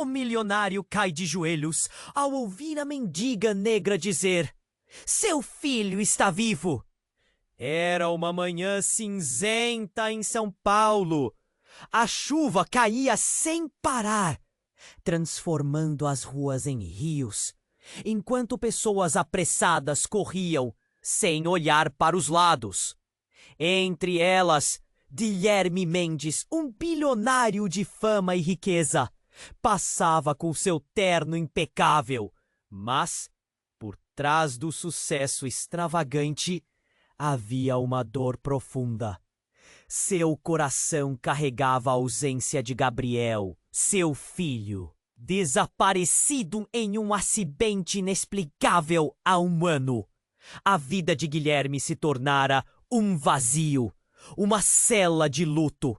O milionário cai de joelhos ao ouvir a mendiga negra dizer: seu filho está vivo. Era uma manhã cinzenta em São Paulo. A chuva caía sem parar, transformando as ruas em rios, enquanto pessoas apressadas corriam, sem olhar para os lados. Entre elas, Guilherme Mendes, um bilionário de fama e riqueza, passava com seu terno impecável, mas, por trás do sucesso extravagante, havia uma dor profunda. Seu coração carregava a ausência de Gabriel, seu filho, desaparecido em um acidente inexplicável há um ano. A vida de Guilherme se tornara um vazio, uma cela de luto.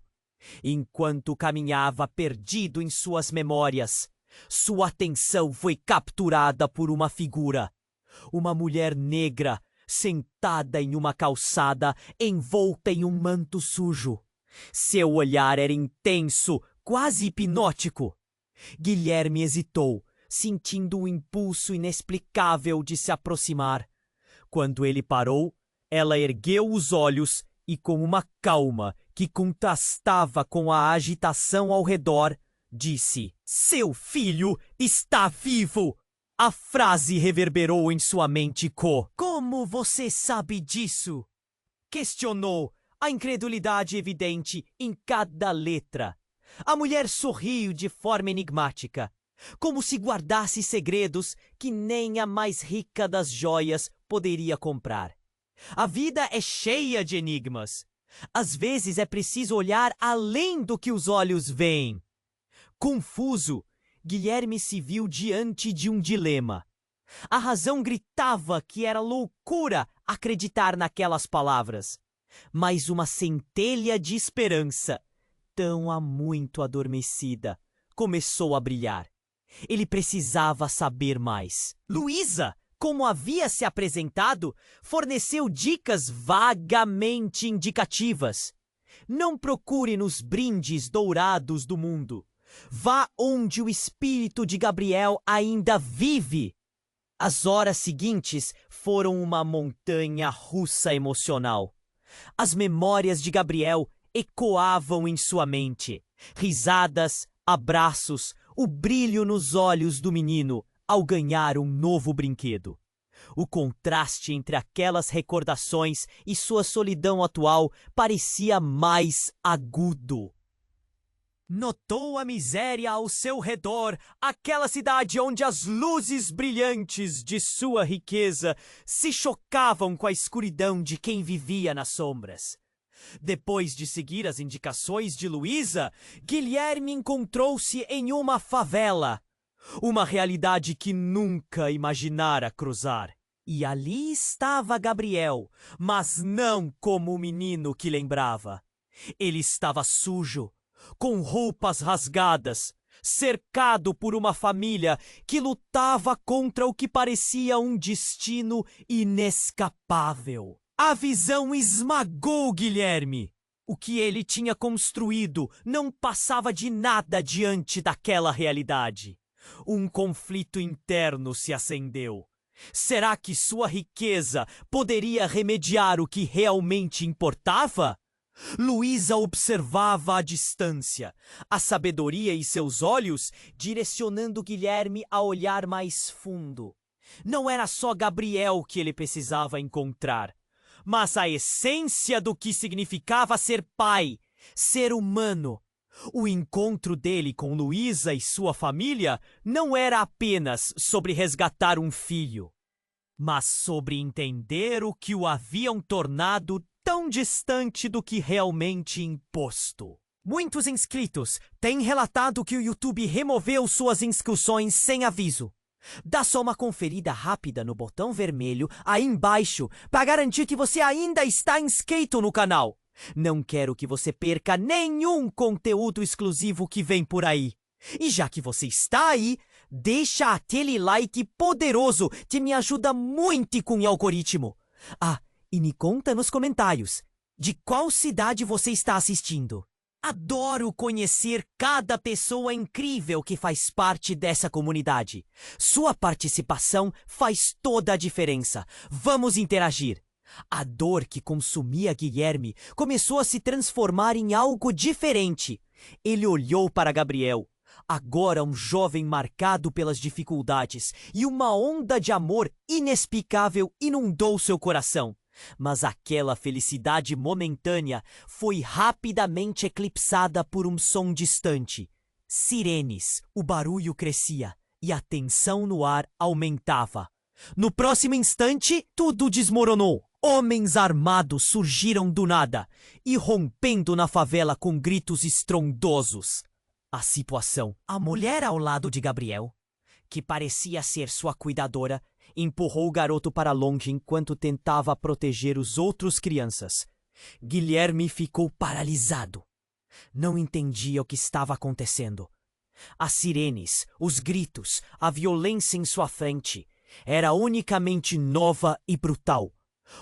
Enquanto caminhava perdido em suas memórias, sua atenção foi capturada por uma figura. Uma mulher negra, sentada em uma calçada, envolta em um manto sujo. Seu olhar era intenso, quase hipnótico. Guilherme hesitou, sentindo um impulso inexplicável de se aproximar. Quando ele parou, ela ergueu os olhos e, com uma calma que contrastava com a agitação ao redor, disse: seu filho está vivo! A frase reverberou em sua mente. Como você sabe disso? Questionou, a incredulidade evidente em cada letra. A mulher sorriu de forma enigmática, como se guardasse segredos que nem a mais rica das joias poderia comprar. A vida é cheia de enigmas. Às vezes é preciso olhar além do que os olhos veem. Confuso, Guilherme se viu diante de um dilema. A razão gritava que era loucura acreditar naquelas palavras, mas uma centelha de esperança, tão há muito adormecida, começou a brilhar. Ele precisava saber mais. Luísa, como havia se apresentado, forneceu dicas vagamente indicativas. Não procure nos brindes dourados do mundo. Vá onde o espírito de Gabriel ainda vive. As horas seguintes foram uma montanha russa emocional. As memórias de Gabriel ecoavam em sua mente. Risadas, abraços, o brilho nos olhos do menino ao ganhar um novo brinquedo. O contraste entre aquelas recordações e sua solidão atual parecia mais agudo. Notou a miséria ao seu redor, aquela cidade onde as luzes brilhantes de sua riqueza se chocavam com a escuridão de quem vivia nas sombras. Depois de seguir as indicações de Luísa, Guilherme encontrou-se em uma favela, uma realidade que nunca imaginara cruzar. E ali estava Gabriel, mas não como o menino que lembrava. Ele estava sujo, com roupas rasgadas, cercado por uma família que lutava contra o que parecia um destino inescapável. A visão esmagou Guilherme. O que ele tinha construído não passava de nada diante daquela realidade. Um conflito interno se acendeu. Será que sua riqueza poderia remediar o que realmente importava? Luísa observava à distância, a sabedoria em seus olhos direcionando Guilherme a olhar mais fundo. Não era só Gabriel que ele precisava encontrar, mas a essência do que significava ser pai, ser humano. O encontro dele com Luísa e sua família não era apenas sobre resgatar um filho, mas sobre entender o que o haviam tornado tão distante do que realmente imposto. Muitos inscritos têm relatado que o YouTube removeu suas inscrições sem aviso. Dá só uma conferida rápida no botão vermelho aí embaixo para garantir que você ainda está inscrito no canal. Não quero que você perca nenhum conteúdo exclusivo que vem por aí. E já que você está aí, deixa aquele like poderoso que me ajuda muito com o algoritmo. Ah, e me conta nos comentários de qual cidade você está assistindo. Adoro conhecer cada pessoa incrível que faz parte dessa comunidade. Sua participação faz toda a diferença. Vamos interagir. A dor que consumia Guilherme começou a se transformar em algo diferente. Ele olhou para Gabriel, agora um jovem marcado pelas dificuldades, e uma onda de amor inexplicável inundou seu coração. Mas aquela felicidade momentânea foi rapidamente eclipsada por um som distante. Sirenes, o barulho crescia e a tensão no ar aumentava. No próximo instante, tudo desmoronou. Homens armados surgiram do nada, irrompendo na favela com gritos estrondosos. A situação. A mulher ao lado de Gabriel, que parecia ser sua cuidadora, empurrou o garoto para longe enquanto tentava proteger os outros crianças. Guilherme ficou paralisado. Não entendia o que estava acontecendo. As sirenes, os gritos, a violência em sua frente era unicamente nova e brutal.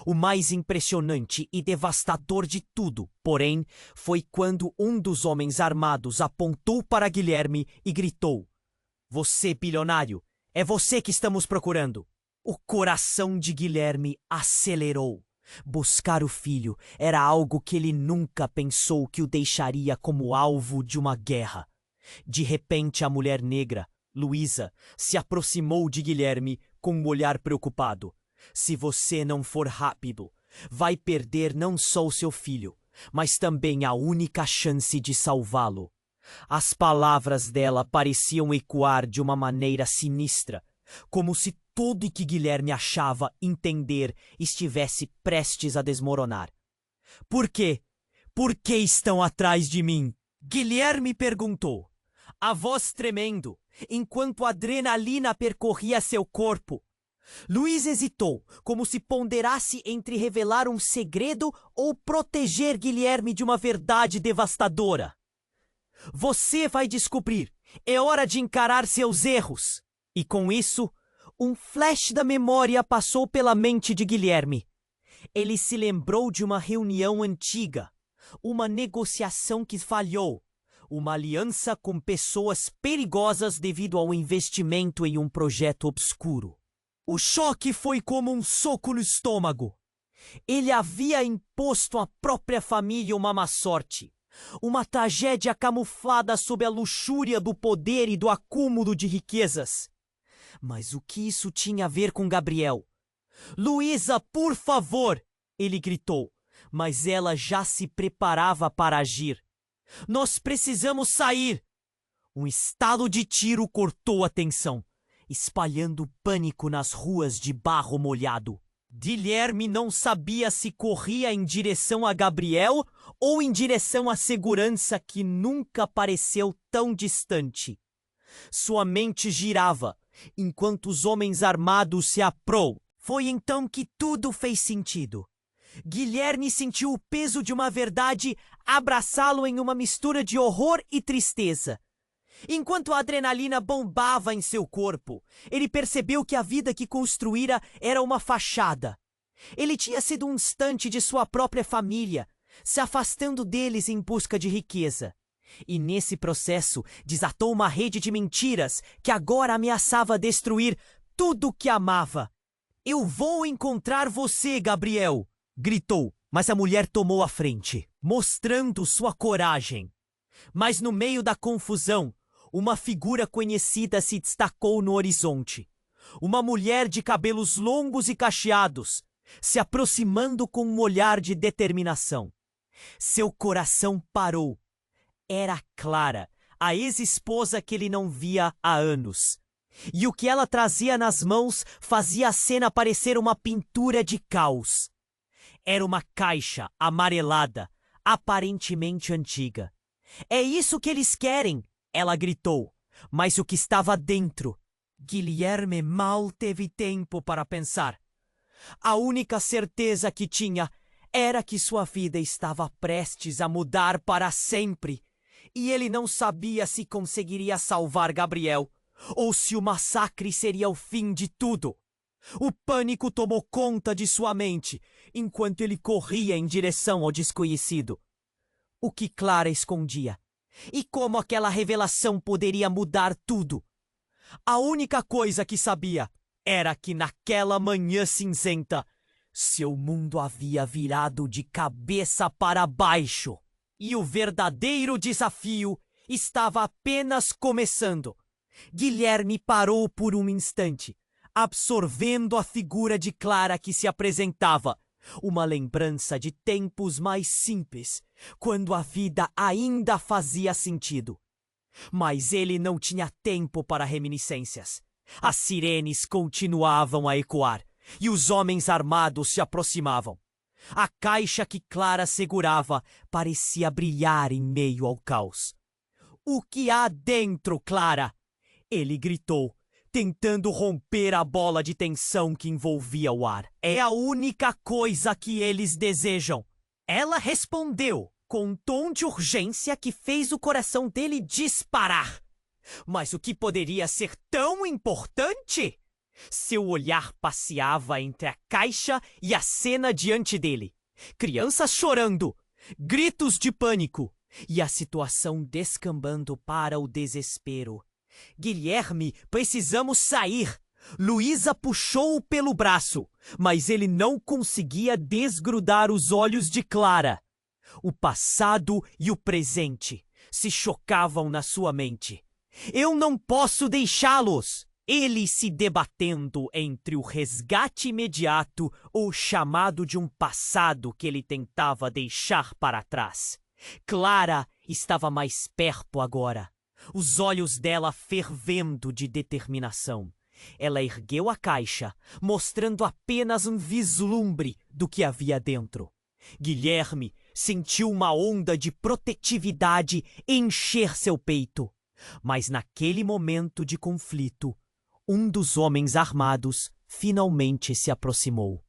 O mais impressionante e devastador de tudo, porém, foi quando um dos homens armados apontou para Guilherme e gritou: "Você, bilionário, é você que estamos procurando." O coração de Guilherme acelerou. Buscar o filho era algo que ele nunca pensou que o deixaria como alvo de uma guerra. De repente, a mulher negra, Luísa, se aproximou de Guilherme com um olhar preocupado. "Se você não for rápido, vai perder não só o seu filho, mas também a única chance de salvá-lo." As palavras dela pareciam ecoar de uma maneira sinistra, como se tudo que Guilherme achava entender estivesse prestes a desmoronar. "Por quê? Por que estão atrás de mim?" Guilherme perguntou, a voz tremendo, enquanto a adrenalina percorria seu corpo. Luiz hesitou, como se ponderasse entre revelar um segredo ou proteger Guilherme de uma verdade devastadora. "Você vai descobrir. É hora de encarar seus erros." E com isso, um flash da memória passou pela mente de Guilherme. Ele se lembrou de uma reunião antiga, uma negociação que falhou, uma aliança com pessoas perigosas devido ao investimento em um projeto obscuro. O choque foi como um soco no estômago. Ele havia imposto à própria família uma má sorte, uma tragédia camuflada sob a luxúria do poder e do acúmulo de riquezas. Mas o que isso tinha a ver com Gabriel? "Luísa, por favor!" ele gritou, mas ela já se preparava para agir. "Nós precisamos sair!" Um estalo de tiro cortou a tensão, espalhando pânico nas ruas de barro molhado. Guilherme não sabia se corria em direção a Gabriel ou em direção à segurança que nunca pareceu tão distante. Sua mente girava, enquanto os homens armados se aprou. Foi então que tudo fez sentido. Guilherme sentiu o peso de uma verdade abraçá-lo em uma mistura de horror e tristeza. Enquanto a adrenalina bombava em seu corpo, ele percebeu que a vida que construíra era uma fachada. Ele tinha sido um instante de sua própria família, se afastando deles em busca de riqueza. E nesse processo desatou uma rede de mentiras que agora ameaçava destruir tudo o que amava. "Eu vou encontrar você, Gabriel!" gritou, mas a mulher tomou a frente, mostrando sua coragem. Mas no meio da confusão, uma figura conhecida se destacou no horizonte. Uma mulher de cabelos longos e cacheados, se aproximando com um olhar de determinação. Seu coração parou. Era Clara, a ex-esposa que ele não via há anos. E o que ela trazia nas mãos fazia a cena parecer uma pintura de caos. Era uma caixa amarelada, aparentemente antiga. "É isso que eles querem!" ela gritou. Mas o que estava dentro? Guilherme mal teve tempo para pensar. A única certeza que tinha era que sua vida estava prestes a mudar para sempre. E ele não sabia se conseguiria salvar Gabriel, ou se o massacre seria o fim de tudo. O pânico tomou conta de sua mente, enquanto ele corria em direção ao desconhecido. o que Clara escondia e como aquela revelação poderia mudar tudo. A única coisa que sabia era que naquela manhã cinzenta, seu mundo havia virado de cabeça para baixo e o verdadeiro desafio estava apenas começando. Guilherme parou por um instante, absorvendo a figura de Clara que se apresentava, uma lembrança de tempos mais simples, quando a vida ainda fazia sentido. Mas ele não tinha tempo para reminiscências. As sirenes continuavam a ecoar e os homens armados se aproximavam. A caixa que Clara segurava parecia brilhar em meio ao caos. "O que há dentro, Clara?" ele gritou, tentando romper a bola de tensão que envolvia o ar. "É a única coisa que eles desejam." Ela respondeu com um tom de urgência que fez o coração dele disparar. Mas o que poderia ser tão importante? Seu olhar passeava entre a caixa e a cena diante dele. Crianças chorando, gritos de pânico e a situação descambando para o desespero. "Guilherme, precisamos sair." Luísa puxou-o pelo braço, mas ele não conseguia desgrudar os olhos de Clara. O passado e o presente se chocavam na sua mente. "Eu não posso deixá-los." Ele se debatendo entre o resgate imediato ou o chamado de um passado que ele tentava deixar para trás. Clara estava mais perto agora, os olhos dela fervendo de determinação. Ela ergueu a caixa, mostrando apenas um vislumbre do que havia dentro. Guilherme sentiu uma onda de protetividade encher seu peito. Mas naquele momento de conflito, um dos homens armados finalmente se aproximou.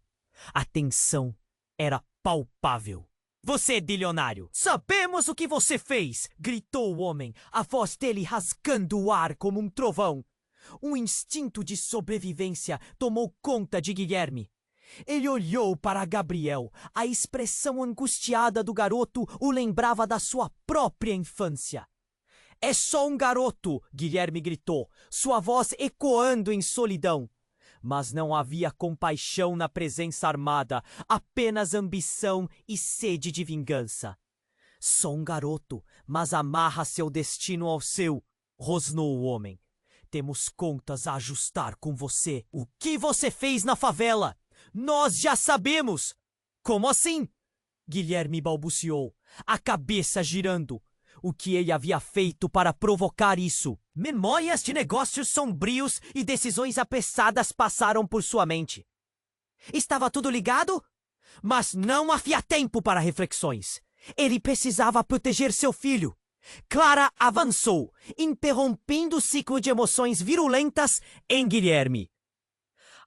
A tensão era palpável. "Você, bilionário, sabemos o que você fez!" gritou o homem, a voz dele rasgando o ar como um trovão. Um instinto de sobrevivência tomou conta de Guilherme. Ele olhou para Gabriel. A expressão angustiada do garoto o lembrava da sua própria infância. "É só um garoto!" Guilherme gritou, sua voz ecoando em solidão. Mas não havia compaixão na presença armada, apenas ambição e sede de vingança. "Só um garoto, mas amarra seu destino ao seu", rosnou o homem. "Temos contas a ajustar com você." "O que você fez na favela? Nós já sabemos!" "Como assim?" Guilherme balbuciou, a cabeça girando. O que ele havia feito para provocar isso? Memórias de negócios sombrios e decisões apressadas passaram por sua mente. Estava tudo ligado? Mas não havia tempo para reflexões. Ele precisava proteger seu filho. Clara avançou, interrompendo o ciclo de emoções virulentas em Guilherme.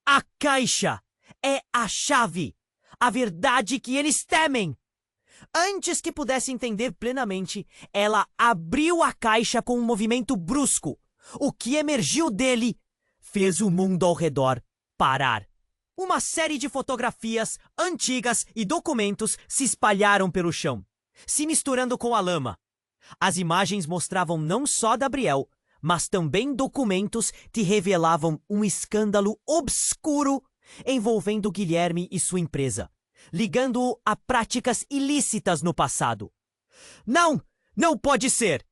"A caixa é a chave, a verdade que eles temem." Antes que pudesse entender plenamente, ela abriu a caixa com um movimento brusco. O que emergiu dele fez o mundo ao redor parar. Uma série de fotografias antigas e documentos se espalharam pelo chão, se misturando com a lama. As imagens mostravam não só Gabriel, mas também documentos que revelavam um escândalo obscuro envolvendo Guilherme e sua empresa, ligando-o a práticas ilícitas no passado. Não! Não pode ser!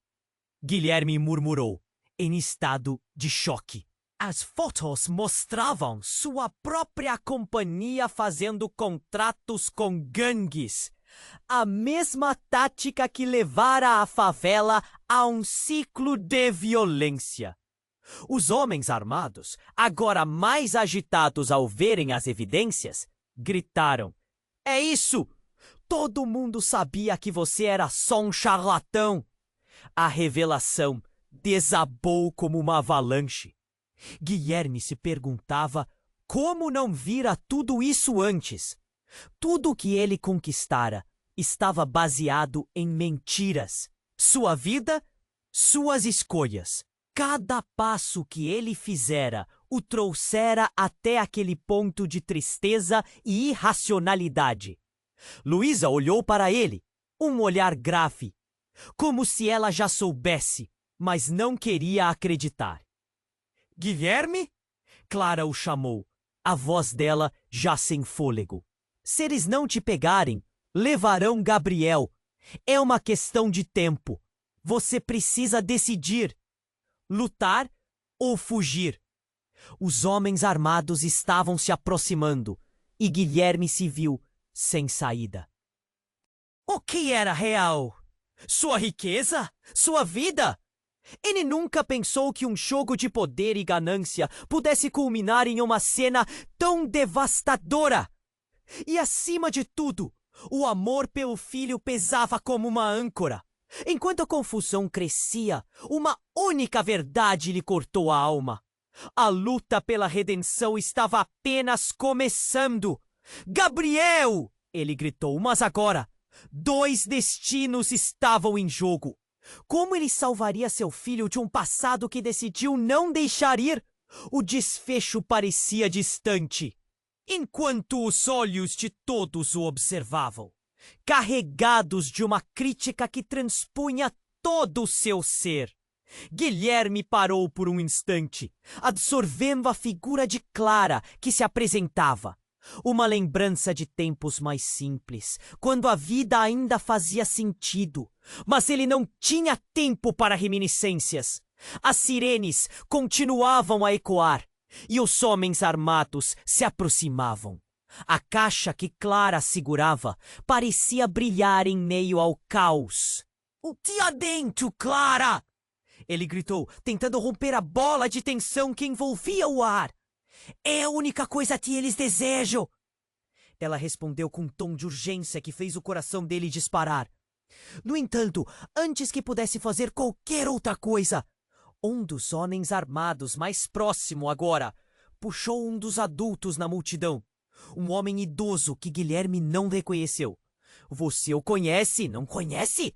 Guilherme murmurou, em estado de choque. As fotos mostravam sua própria companhia fazendo contratos com gangues. A mesma tática que levara a favela a um ciclo de violência. Os homens armados, agora mais agitados ao verem as evidências, gritaram: "É isso! Todo mundo sabia que você era só um charlatão!" A revelação desabou como uma avalanche. Guilherme se perguntava como não vira tudo isso antes. Tudo o que ele conquistara estava baseado em mentiras. Sua vida, suas escolhas. Cada passo que ele fizera o trouxera até aquele ponto de tristeza e irracionalidade. Luísa olhou para ele. um olhar grave, como se ela já soubesse, mas não queria acreditar. Guilherme? Clara o chamou, a voz dela já sem fôlego. Se eles não te pegarem, levarão Gabriel. É uma questão de tempo. Você precisa decidir: lutar ou fugir. Os homens armados estavam se aproximando e Guilherme se viu sem saída. O que era real? Sua riqueza? Sua vida? Ele nunca pensou que um jogo de poder e ganância pudesse culminar em uma cena tão devastadora. E acima de tudo, o amor pelo filho pesava como uma âncora. Enquanto a confusão crescia, uma única verdade lhe cortou a alma. A luta pela redenção estava apenas começando. Gabriel! Ele gritou, mas agora 2 destinos estavam em jogo. Como ele salvaria seu filho de um passado que decidiu não deixar ir? O desfecho parecia distante, enquanto os olhos de todos o observavam, carregados de uma crítica que transpunha todo o seu ser. Guilherme parou por um instante, absorvendo a figura de Clara que se apresentava. Uma lembrança de tempos mais simples, quando a vida ainda fazia sentido. Mas ele não tinha tempo para reminiscências. As sirenes continuavam a ecoar e os homens armados se aproximavam. A caixa que Clara segurava parecia brilhar em meio ao caos. "O que há dentro, Clara?" ele gritou, tentando romper a bola de tensão que envolvia o ar. "É a única coisa que eles desejam." Ela respondeu com um tom de urgência que fez o coração dele disparar. No entanto, antes que pudesse fazer qualquer outra coisa, um dos homens armados mais próximo agora puxou um dos adultos na multidão. Um homem idoso que Guilherme não reconheceu. "Você o conhece, não conhece?"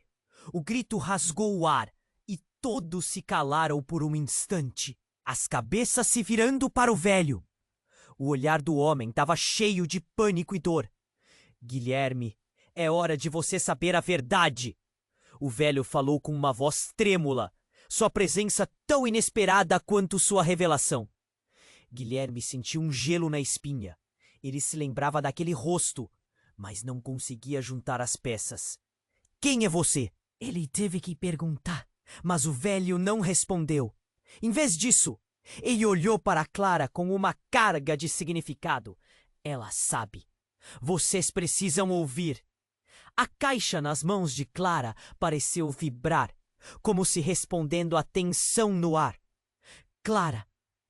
O grito rasgou o ar e todos se calaram por um instante, as cabeças se virando para o velho. O olhar do homem estava cheio de pânico e dor. "Guilherme, é hora de você saber a verdade." O velho falou com uma voz trêmula, sua presença tão inesperada quanto sua revelação. Guilherme sentiu um gelo na espinha. Ele se lembrava daquele rosto, mas não conseguia juntar as peças. "Quem é você?" Ele teve que perguntar, mas o velho não respondeu. Em vez disso, ele olhou para Clara com uma carga de significado. "Ela sabe. Vocês precisam ouvir." A caixa nas mãos de Clara pareceu vibrar, como se respondendo à tensão no ar. Clara,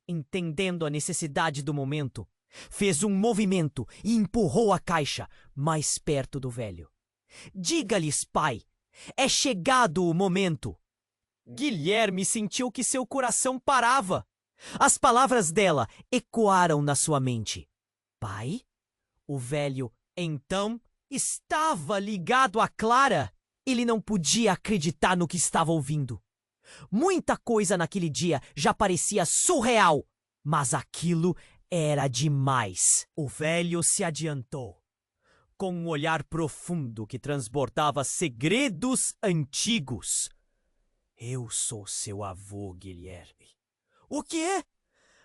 entendendo a necessidade do momento, fez um movimento e empurrou a caixa mais perto do velho. "Diga-lhes, pai, é chegado o momento." Guilherme sentiu que seu coração parava. As palavras dela ecoaram na sua mente. "Pai?" O velho, então, estava ligado a Clara. Ele não podia acreditar no que estava ouvindo. Muita coisa naquele dia já parecia surreal, mas aquilo era demais. O velho se adiantou, com um olhar profundo que transbordava segredos antigos. "Eu sou seu avô, Guilherme." "O quê?"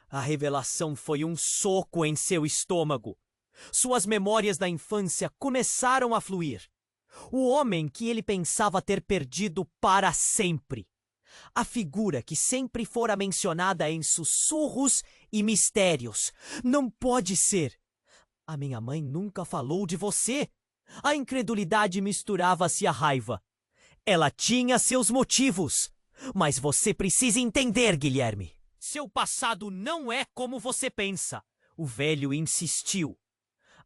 A revelação foi um soco em seu estômago. Suas memórias da infância começaram a fluir. O homem que ele pensava ter perdido para sempre. A figura que sempre fora mencionada em sussurros e mistérios. "Não pode ser. A minha mãe nunca falou de você." A incredulidade misturava-se à raiva. "Ela tinha seus motivos. Mas você precisa entender, Guilherme. Seu passado não é como você pensa." O velho insistiu,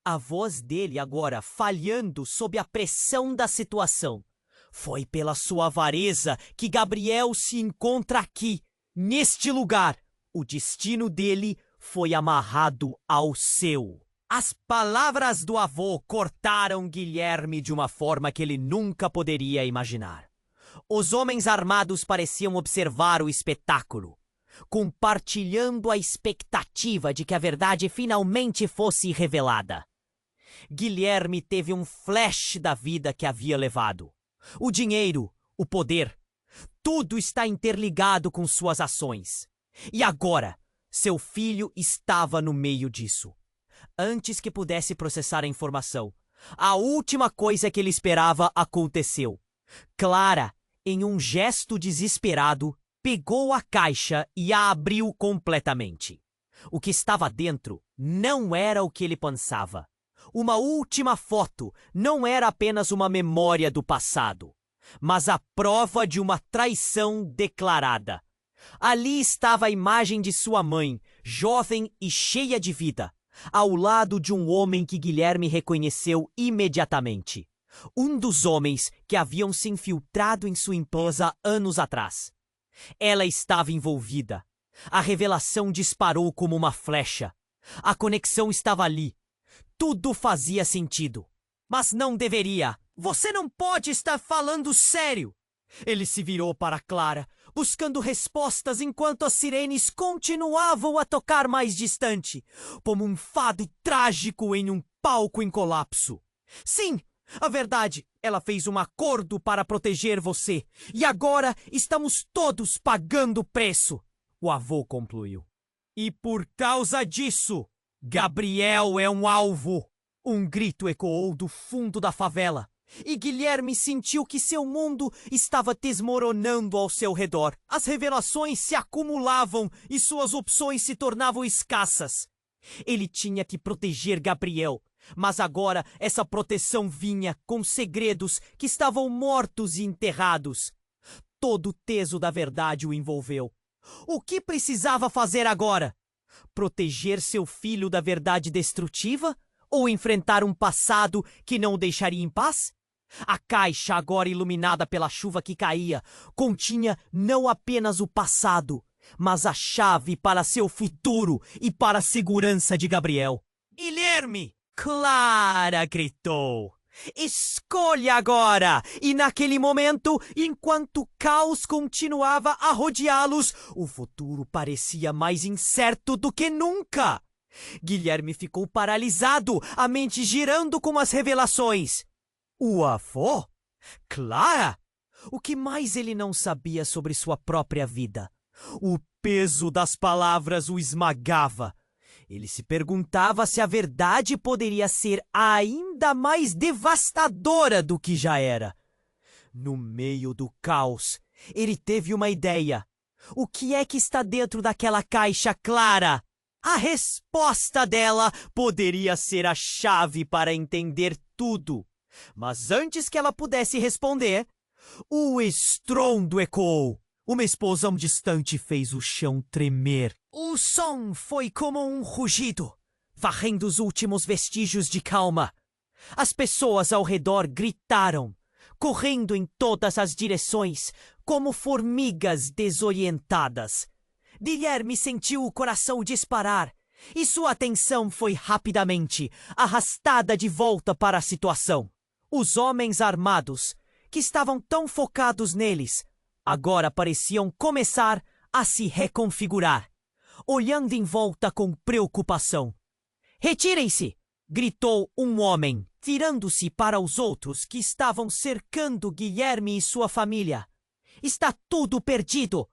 a voz dele agora falhando sob a pressão da situação. "Foi pela sua avareza que Gabriel se encontra aqui, neste lugar. O destino dele foi amarrado ao seu." As palavras do avô cortaram Guilherme de uma forma que ele nunca poderia imaginar. Os homens armados pareciam observar o espetáculo, compartilhando a expectativa de que a verdade finalmente fosse revelada. Guilherme teve um flash da vida que havia levado. O dinheiro, o poder, tudo está interligado com suas ações. E agora, seu filho estava no meio disso. Antes que pudesse processar a informação, a última coisa que ele esperava aconteceu. Clara, em um gesto desesperado, pegou a caixa e a abriu completamente. O que estava dentro não era o que ele pensava. Uma última foto não era apenas uma memória do passado, mas a prova de uma traição declarada. Ali estava a imagem de sua mãe, jovem e cheia de vida, ao lado de um homem que Guilherme reconheceu imediatamente. Um dos homens que haviam se infiltrado em sua empresa anos atrás. Ela estava envolvida. A revelação disparou como uma flecha. A conexão estava ali. Tudo fazia sentido. Mas não deveria. Você não pode estar falando sério. Ele se virou para Clara, buscando respostas enquanto as sirenes continuavam a tocar mais distante, como um fado trágico em um palco em colapso. Sim, a verdade, ela fez um acordo para proteger você, e agora estamos todos pagando o preço, o avô concluiu. E por causa disso, Gabriel é um alvo. Um grito ecoou do fundo da favela. E Guilherme sentiu que seu mundo estava desmoronando ao seu redor. As revelações se acumulavam e suas opções se tornavam escassas. Ele tinha que proteger Gabriel, mas agora essa proteção vinha com segredos que estavam mortos e enterrados. Todo o peso da verdade o envolveu. O que precisava fazer agora? Proteger seu filho da verdade destrutiva? Ou enfrentar um passado que não o deixaria em paz? A caixa, agora iluminada pela chuva que caía, continha não apenas o passado, mas a chave para seu futuro e para a segurança de Gabriel. Guilherme! Clara gritou. Escolha agora! E naquele momento, enquanto o caos continuava a rodeá-los, o futuro parecia mais incerto do que nunca. Guilherme ficou paralisado, a mente girando com as revelações. O avô? Clara? O que mais ele não sabia sobre sua própria vida? O peso das palavras o esmagava. Ele se perguntava se a verdade poderia ser ainda mais devastadora do que já era. No meio do caos, ele teve uma ideia. O que é que está dentro daquela caixa, Clara? A resposta dela poderia ser a chave para entender tudo. Mas antes que ela pudesse responder, o estrondo ecoou. Uma explosão distante fez o chão tremer. O som foi como um rugido, varrendo os últimos vestígios de calma. As pessoas ao redor gritaram, correndo em todas as direções, como formigas desorientadas. Guilherme sentiu o coração disparar, e sua atenção foi rapidamente arrastada de volta para a situação. Os homens armados, que estavam tão focados neles, agora pareciam começar a se reconfigurar, olhando em volta com preocupação. "Retirem-se!" gritou um homem, virando-se para os outros que estavam cercando Guilherme e sua família. "Está tudo perdido!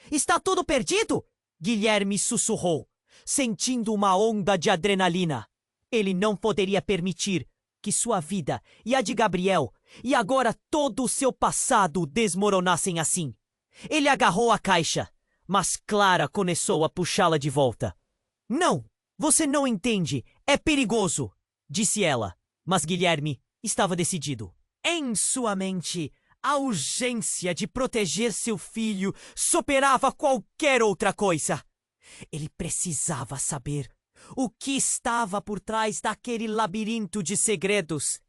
Está tudo perdido!" Guilherme sussurrou, sentindo uma onda de adrenalina. Ele não poderia permitir que sua vida e a de Gabriel, e agora todo o seu passado desmoronassem assim. Ele agarrou a caixa, mas Clara começou a puxá-la de volta. "Não, você não entende, é perigoso", disse ela, mas Guilherme estava decidido. Em sua mente, a urgência de proteger seu filho superava qualquer outra coisa. Ele precisava saber o que estava por trás daquele labirinto de segredos.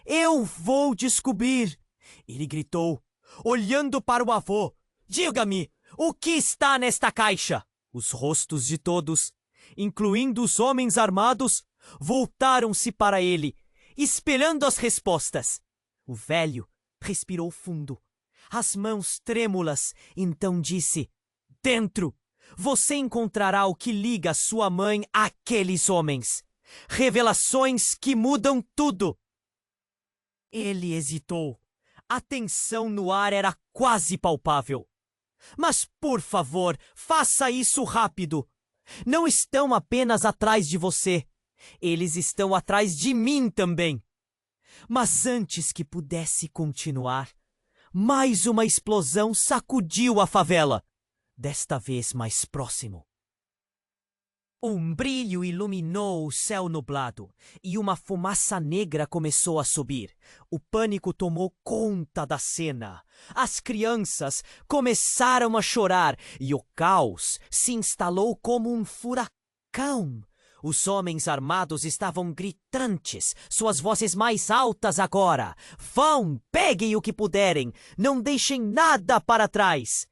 "Eu vou descobrir", ele gritou, olhando para o avô. "Diga-me, o que está nesta caixa?" Os rostos de todos, incluindo os homens armados, voltaram-se para ele, esperando as respostas. O velho respirou fundo, as mãos trêmulas, então disse: "Dentro! Você encontrará o que liga sua mãe àqueles homens. Revelações que mudam tudo. Ele hesitou. A tensão no ar era quase palpável. Mas, por favor, faça isso rápido. Não estão apenas atrás de você. Eles estão atrás de mim também. Mas antes que pudesse continuar, mais uma explosão sacudiu a favela, desta vez mais próximo. Um brilho iluminou o céu nublado e uma fumaça negra começou a subir. O pânico tomou conta da cena. As crianças começaram a chorar e o caos se instalou como um furacão. Os homens armados estavam gritantes, suas vozes mais altas agora. Vão, peguem o que puderem, não deixem nada para trás.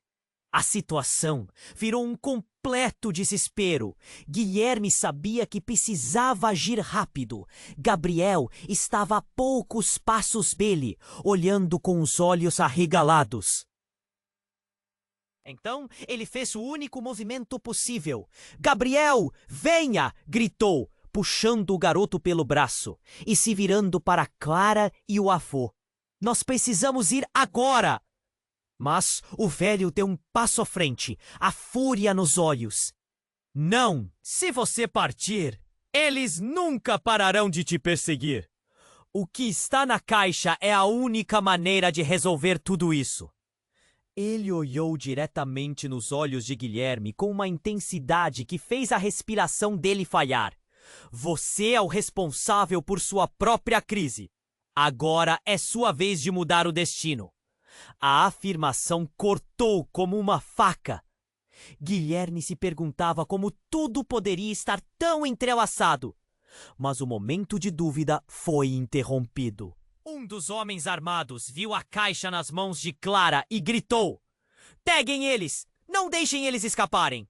A situação virou um completo desespero. Guilherme sabia que precisava agir rápido. Gabriel estava a poucos passos dele, olhando com os olhos arregalados. Então, ele fez o único movimento possível. Gabriel, venha! Gritou, puxando o garoto pelo braço e se virando para Clara e o avô. Nós precisamos ir agora! Mas o velho deu um passo à frente, a fúria nos olhos. Não! Se você partir, eles nunca pararão de te perseguir. O que está na caixa é a única maneira de resolver tudo isso. Ele olhou diretamente nos olhos de Guilherme com uma intensidade que fez a respiração dele falhar. Você é o responsável por sua própria crise. Agora é sua vez de mudar o destino. A afirmação cortou como uma faca. Guilherme se perguntava como tudo poderia estar tão entrelaçado. Mas o momento de dúvida foi interrompido. Um dos homens armados viu a caixa nas mãos de Clara e gritou: peguem eles! Não deixem eles escaparem!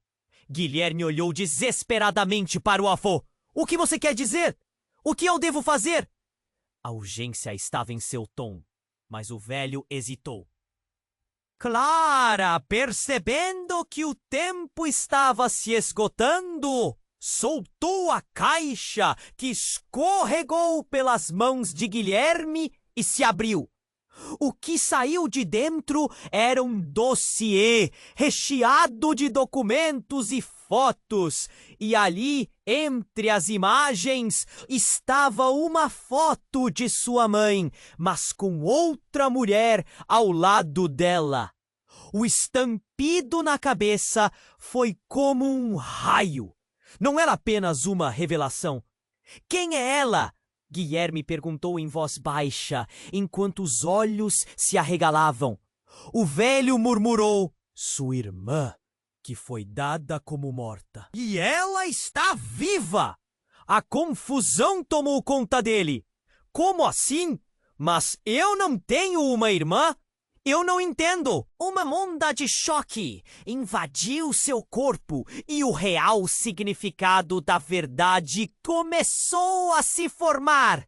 Guilherme olhou desesperadamente para o avô. O que você quer dizer? O que eu devo fazer? A urgência estava em seu tom, mas o velho hesitou. Clara, percebendo que o tempo estava se esgotando, soltou a caixa que escorregou pelas mãos de Guilherme e se abriu. O que saiu de dentro era um dossiê recheado de documentos e fotos, e ali, entre as imagens, estava uma foto de sua mãe, mas com outra mulher ao lado dela. O estampido na cabeça foi como um raio. Não era apenas uma revelação. Quem é ela? Guilherme perguntou em voz baixa, enquanto os olhos se arregalavam. O velho murmurou: sua irmã, que foi dada como morta. E ela está viva! A confusão tomou conta dele. Como assim? Mas eu não tenho uma irmã? Eu não entendo. Uma onda de choque invadiu seu corpo e o real significado da verdade começou a se formar.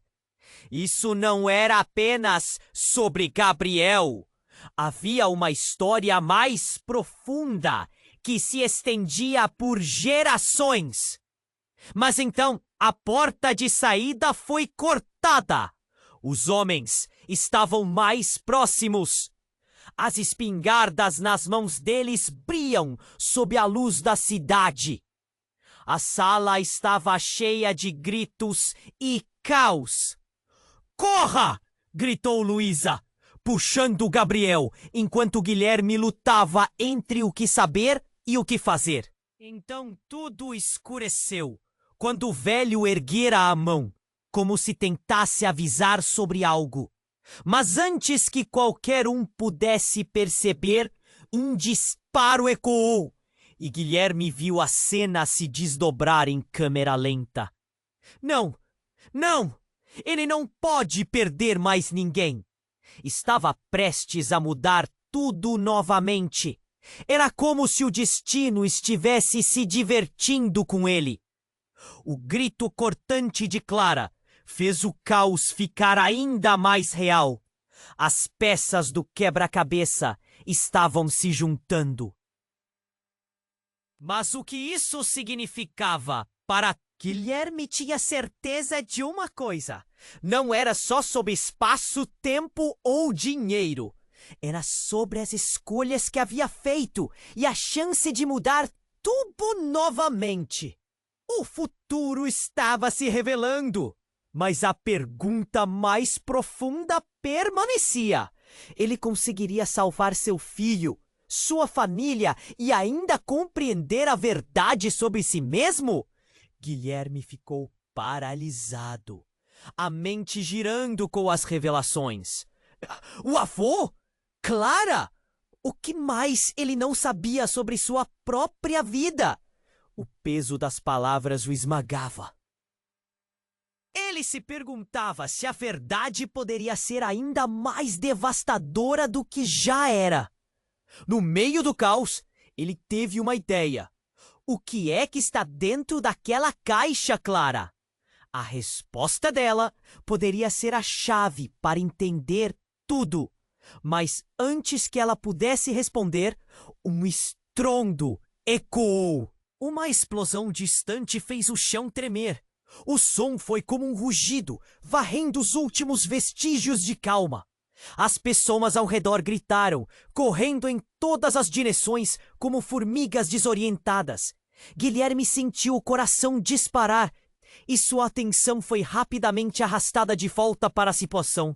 Isso não era apenas sobre Gabriel. Havia uma história mais profunda que se estendia por gerações. Mas então a porta de saída foi cortada. Os homens estavam mais próximos. As espingardas nas mãos deles brilham sob a luz da cidade. A sala estava cheia de gritos e caos. Corra! Gritou Luísa, puxando Gabriel, enquanto Guilherme lutava entre o que saber e o que fazer. Então tudo escureceu, quando o velho erguera a mão, como se tentasse avisar sobre algo. Mas antes que qualquer um pudesse perceber, um disparo ecoou, e Guilherme viu a cena se desdobrar em câmera lenta. Não! Não! Ele não pode perder mais ninguém! Estava prestes a mudar tudo novamente. Era como se o destino estivesse se divertindo com ele. O grito cortante de Clara fez o caos ficar ainda mais real. As peças do quebra-cabeça estavam se juntando. Mas o que isso significava para Guilherme tinha certeza de uma coisa. Não era só sobre espaço, tempo ou dinheiro. Era sobre as escolhas que havia feito e a chance de mudar tudo novamente. O futuro estava se revelando, mas a pergunta mais profunda permanecia. Ele conseguiria salvar seu filho, sua família e ainda compreender a verdade sobre si mesmo? Guilherme ficou paralisado, a mente girando com as revelações. O avô? Clara! O que mais ele não sabia sobre sua própria vida? O peso das palavras o esmagava. Ele se perguntava se a verdade poderia ser ainda mais devastadora do que já era. No meio do caos, ele teve uma ideia. O que é que está dentro daquela caixa, Clara? A resposta dela poderia ser a chave para entender tudo. Mas antes que ela pudesse responder, um estrondo ecoou. Uma explosão distante fez o chão tremer. O som foi como um rugido, varrendo os últimos vestígios de calma. As pessoas ao redor gritaram, correndo em todas as direções como formigas desorientadas. Guilherme sentiu o coração disparar e sua atenção foi rapidamente arrastada de volta para a situação.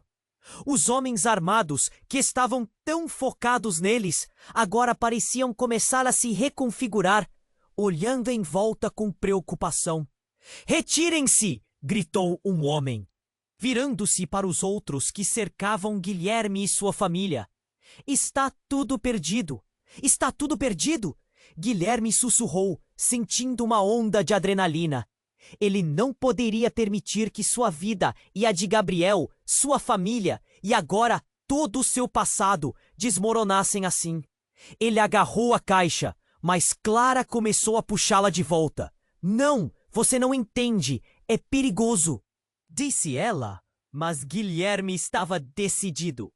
Os homens armados, que estavam tão focados neles, agora pareciam começar a se reconfigurar, olhando em volta com preocupação. "Retirem-se!" gritou um homem, virando-se para os outros que cercavam Guilherme e sua família. "Está tudo perdido! Está tudo perdido!" Guilherme sussurrou, sentindo uma onda de adrenalina. Ele não poderia permitir que sua vida e a de Gabriel, sua família e agora todo o seu passado desmoronassem assim. Ele agarrou a caixa, mas Clara começou a puxá-la de volta. "Não, você não entende, é perigoso", disse ela, mas Guilherme estava decidido.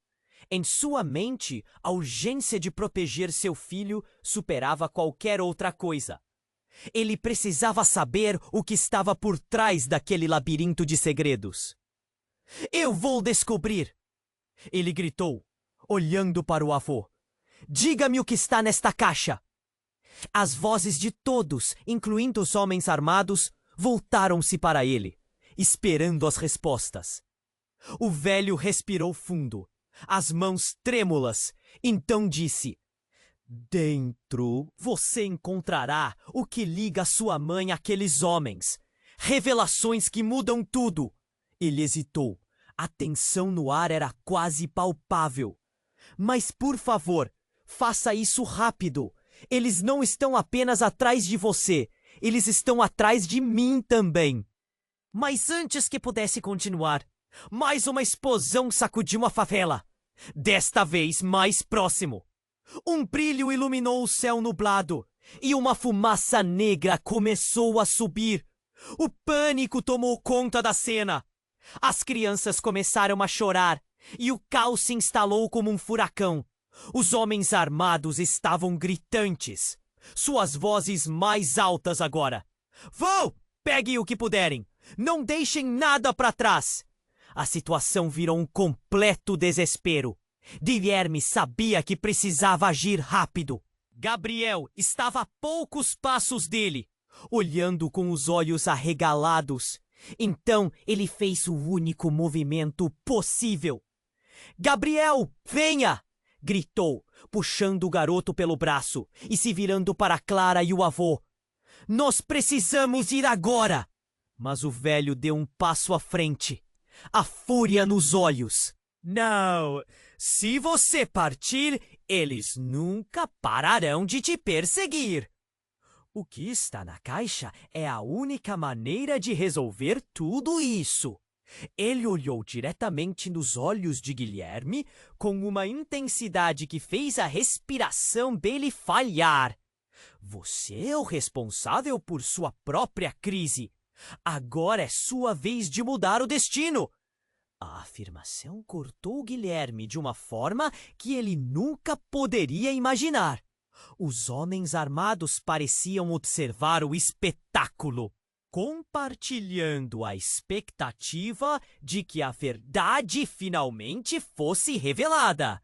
Em sua mente, a urgência de proteger seu filho superava qualquer outra coisa. Ele precisava saber o que estava por trás daquele labirinto de segredos. "Eu vou descobrir!" ele gritou, olhando para o avô. "Diga-me o que está nesta caixa!" As vozes de todos, incluindo os homens armados, voltaram-se para ele, esperando as respostas. O velho respirou fundo, as mãos trêmulas, então disse: "Dentro você encontrará o que liga sua mãe àqueles homens. Revelações que mudam tudo." Ele hesitou. A tensão no ar era quase palpável. "Mas, por favor, faça isso rápido. Eles não estão apenas atrás de você. Eles estão atrás de mim também." Mas antes que pudesse continuar, mais uma explosão sacudiu a favela. Desta vez mais próximo. Um brilho iluminou o céu nublado e uma fumaça negra começou a subir. O pânico tomou conta da cena. As crianças começaram a chorar e o caos se instalou como um furacão. Os homens armados estavam gritantes, suas vozes mais altas agora. "Vão! Peguem o que puderem! Não deixem nada para trás!" A situação virou um completo desespero. Guilherme sabia que precisava agir rápido. Gabriel estava a poucos passos dele, olhando com os olhos arregalados. Então ele fez o único movimento possível. "Gabriel, venha!" gritou, puxando o garoto pelo braço e se virando para Clara e o avô. "Nós precisamos ir agora!" Mas o velho deu um passo à frente, a fúria nos olhos. "Não! Se você partir, eles nunca pararão de te perseguir. O que está na caixa é a única maneira de resolver tudo isso." Ele olhou diretamente nos olhos de Guilherme com uma intensidade que fez a respiração dele falhar. "Você é o responsável por sua própria crise. Agora é sua vez de mudar o destino." A afirmação cortou Guilherme de uma forma que ele nunca poderia imaginar. Os homens armados pareciam observar o espetáculo. compartilhando a expectativa de que a verdade finalmente fosse revelada.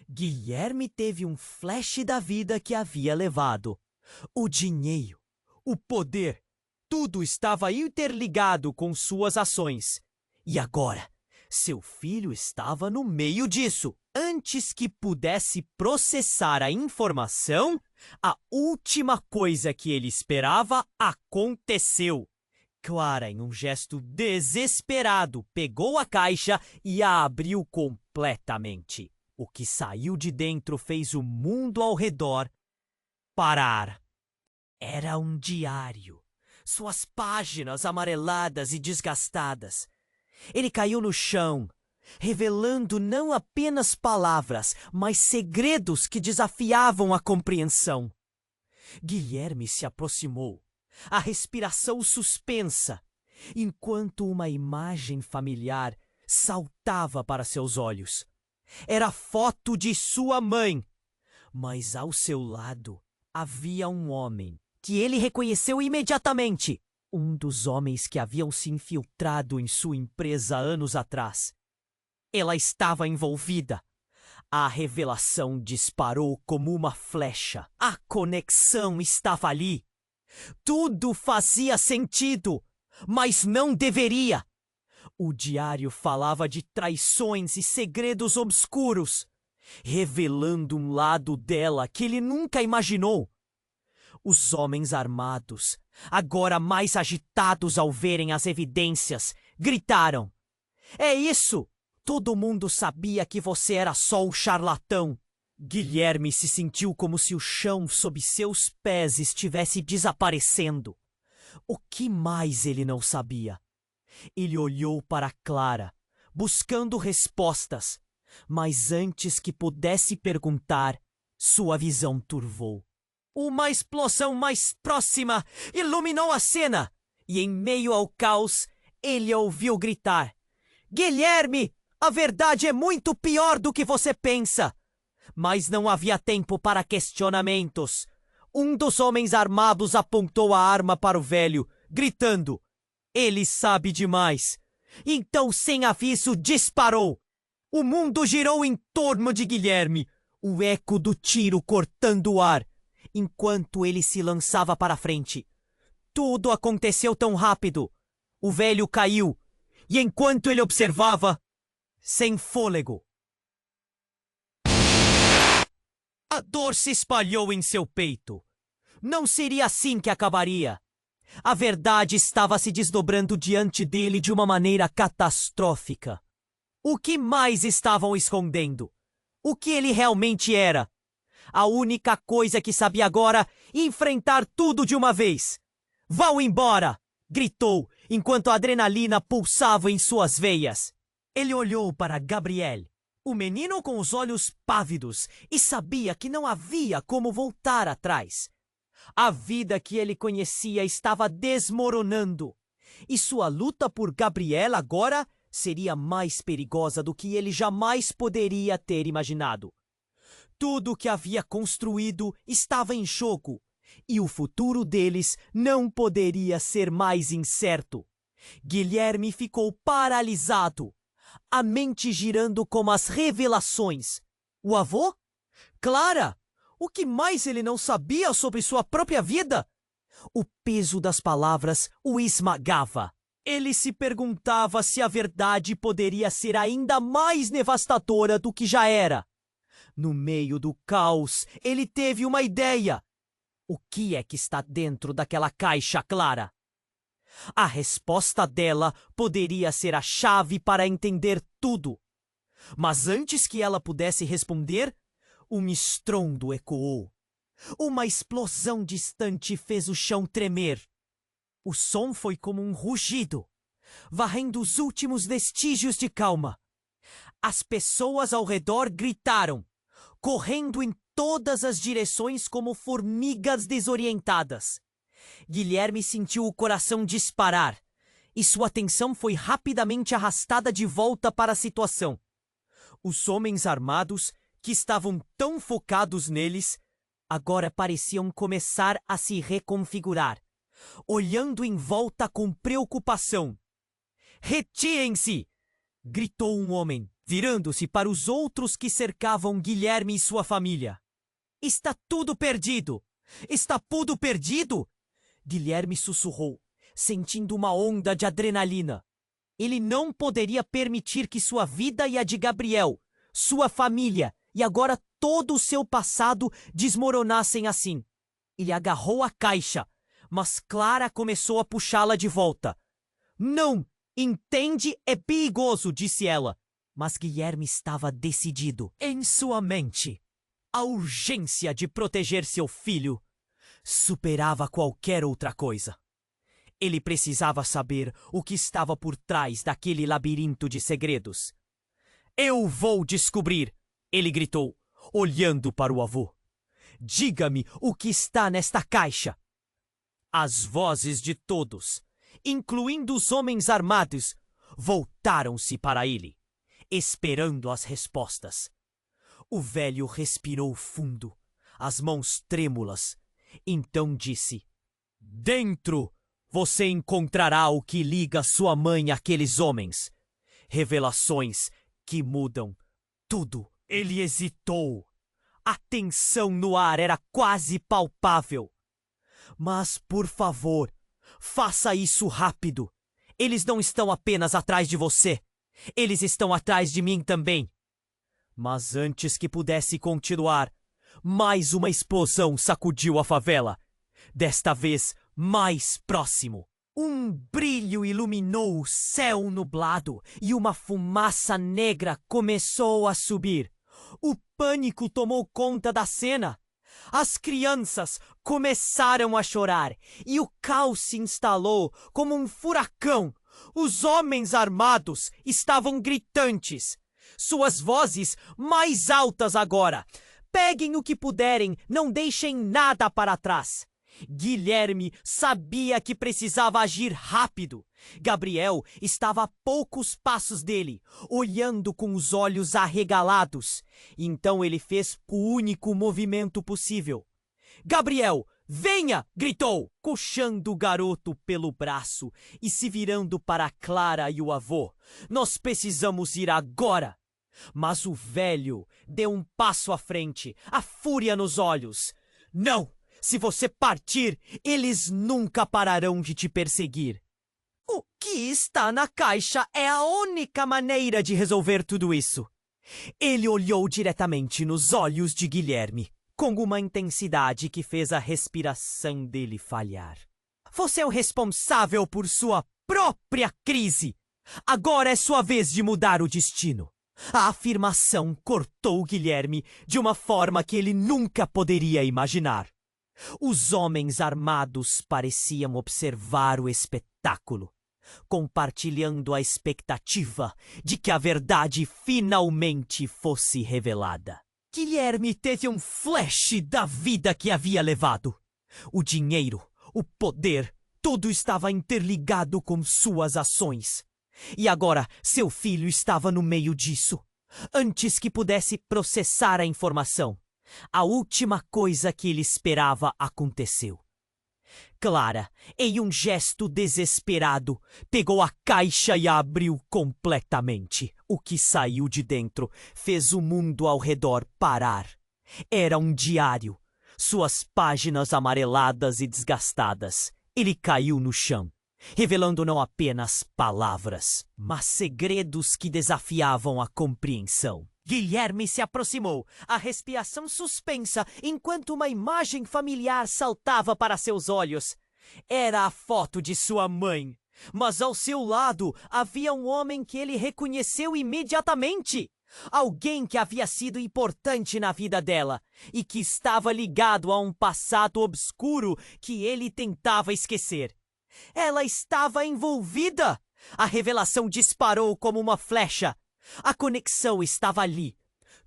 Guilherme teve um flash da vida que havia levado. O dinheiro, o poder, tudo estava interligado com suas ações. E agora, seu filho estava no meio disso. Antes que pudesse processar a informação, a última coisa que ele esperava aconteceu. Clara, em um gesto desesperado, pegou a caixa e a abriu completamente. O que saiu de dentro fez o mundo ao redor parar. Era um diário, suas páginas amareladas e desgastadas. Ele caiu no chão, revelando não apenas palavras, mas segredos que desafiavam a compreensão. Guilherme se aproximou, a respiração suspensa, enquanto uma imagem familiar saltava para seus olhos. Era a foto de sua mãe, mas ao seu lado havia um homem que ele reconheceu imediatamente. Um dos homens que haviam se infiltrado em sua empresa anos atrás. Ela estava envolvida. A revelação disparou como uma flecha. A conexão estava ali. Tudo fazia sentido, mas não deveria. O diário falava de traições e segredos obscuros, revelando um lado dela que ele nunca imaginou. Os homens armados, agora mais agitados ao verem as evidências, gritaram: "É isso! Todo mundo sabia que você era só um charlatão." Guilherme se sentiu como se o chão sob seus pés estivesse desaparecendo. O que mais ele não sabia? Ele olhou para Clara, buscando respostas, mas antes que pudesse perguntar, sua visão turvou. Uma explosão mais próxima iluminou a cena, e em meio ao caos, ele ouviu gritar: "Guilherme, a verdade é muito pior do que você pensa!" Mas não havia tempo para questionamentos. Um dos homens armados apontou a arma para o velho, gritando: "Ele sabe demais!" Então, sem aviso, disparou. O mundo girou em torno de Guilherme, o eco do tiro cortando o ar, enquanto ele se lançava para frente. Tudo aconteceu tão rápido. O velho caiu, e enquanto ele observava, sem fôlego, a dor se espalhou em seu peito. Não seria assim que acabaria. A verdade estava se desdobrando diante dele de uma maneira catastrófica. O que mais estavam escondendo? O que ele realmente era? A única coisa que sabia agora, enfrentar tudo de uma vez. "Vão embora!" gritou, enquanto a adrenalina pulsava em suas veias. Ele olhou para Gabriel, o menino com os olhos pávidos, e sabia que não havia como voltar atrás. A vida que ele conhecia estava desmoronando, e sua luta por Gabriel agora seria mais perigosa do que ele jamais poderia ter imaginado. Tudo o que havia construído estava em jogo, e o futuro deles não poderia ser mais incerto. Guilherme ficou paralisado, a mente girando como as revelações. O avô? Clara! O que mais ele não sabia sobre sua própria vida? O peso das palavras o esmagava. Ele se perguntava se a verdade poderia ser ainda mais devastadora do que já era. No meio do caos, ele teve uma ideia. O que é que está dentro daquela caixa, Clara? A resposta dela poderia ser a chave para entender tudo. Mas antes que ela pudesse responder, um estrondo ecoou. Uma explosão distante fez o chão tremer. O som foi como um rugido, varrendo os últimos vestígios de calma. As pessoas ao redor gritaram, correndo em todas as direções como formigas desorientadas. Guilherme sentiu o coração disparar, e sua atenção foi rapidamente arrastada de volta para a situação. Os homens armados, que estavam tão focados neles, agora pareciam começar a se reconfigurar, olhando em volta com preocupação. "Retirem-se!" gritou um homem, virando-se para os outros que cercavam Guilherme e sua família. "Está tudo perdido! Está tudo perdido!" Guilherme sussurrou, sentindo uma onda de adrenalina. Ele não poderia permitir que sua vida e a de Gabriel, sua família e agora todo o seu passado desmoronassem assim. Ele agarrou a caixa, mas Clara começou a puxá-la de volta. "Não! Entende? É perigoso", disse ela. Mas Guilherme estava decidido. Em sua mente, a urgência de proteger seu filho superava qualquer outra coisa. Ele precisava saber o que estava por trás daquele labirinto de segredos. "Eu vou descobrir", ele gritou, olhando para o avô. "Diga-me o que está nesta caixa." As vozes de todos, incluindo os homens armados, voltaram-se para ele, esperando as respostas. O velho respirou fundo, as mãos trêmulas. Então disse: "Dentro você encontrará o que liga sua mãe àqueles homens. Revelações que mudam tudo." Ele hesitou. A tensão no ar era quase palpável. "Mas, por favor, faça isso rápido. Eles não estão apenas atrás de você. Eles estão atrás de mim também." Mas antes que pudesse continuar, mais uma explosão sacudiu a favela. Desta vez, mais próximo. Um brilho iluminou o céu nublado e uma fumaça negra começou a subir. O pânico tomou conta da cena. As crianças começaram a chorar e o caos se instalou como um furacão. Os homens armados estavam gritantes. Suas vozes mais altas agora. "Peguem o que puderem, não deixem nada para trás." Guilherme sabia que precisava agir rápido. Gabriel estava a poucos passos dele, olhando com os olhos arregalados. Então ele fez o único movimento possível. "Gabriel, venha!" gritou, puxando o garoto pelo braço e se virando para Clara e o avô. "Nós precisamos ir agora." Mas o velho deu um passo à frente, a fúria nos olhos. "Não! Se você partir, eles nunca pararão de te perseguir." "O que está na caixa é a única maneira de resolver tudo isso." Ele olhou diretamente nos olhos de Guilherme, com uma intensidade que fez a respiração dele falhar. "Você é o responsável por sua própria crise. Agora é sua vez de mudar o destino." A afirmação cortou Guilherme de uma forma que ele nunca poderia imaginar. Os homens armados pareciam observar o espetáculo, compartilhando a expectativa de que a verdade finalmente fosse revelada. Guilherme teve um flash da vida que havia levado. O dinheiro, o poder, tudo estava interligado com suas ações. E agora seu filho estava no meio disso. Antes que pudesse processar a informação, a última coisa que ele esperava aconteceu. Clara, em um gesto desesperado, pegou a caixa e a abriu completamente. O que saiu de dentro fez o mundo ao redor parar. Era um diário, suas páginas amareladas e desgastadas. Ele caiu no chão, revelando não apenas palavras, mas segredos que desafiavam a compreensão. Guilherme se aproximou, a respiração suspensa, enquanto uma imagem familiar saltava para seus olhos. Era a foto de sua mãe, mas ao seu lado havia um homem que ele reconheceu imediatamente. Alguém que havia sido importante na vida dela e que estava ligado a um passado obscuro que ele tentava esquecer. Ela estava envolvida! A revelação disparou como uma flecha. A conexão estava ali.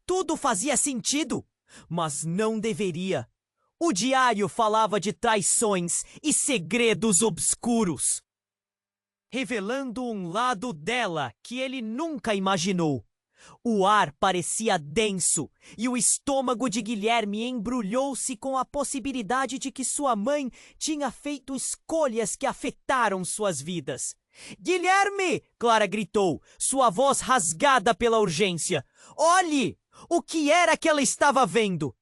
Tudo fazia sentido, mas não deveria. O diário falava de traições e segredos obscuros, revelando um lado dela que ele nunca imaginou. O ar parecia denso e o estômago de Guilherme embrulhou-se com a possibilidade de que sua mãe tinha feito escolhas que afetaram suas vidas. Guilherme! Clara gritou, sua voz rasgada pela urgência. Olhe! O que era que ela estava vendo?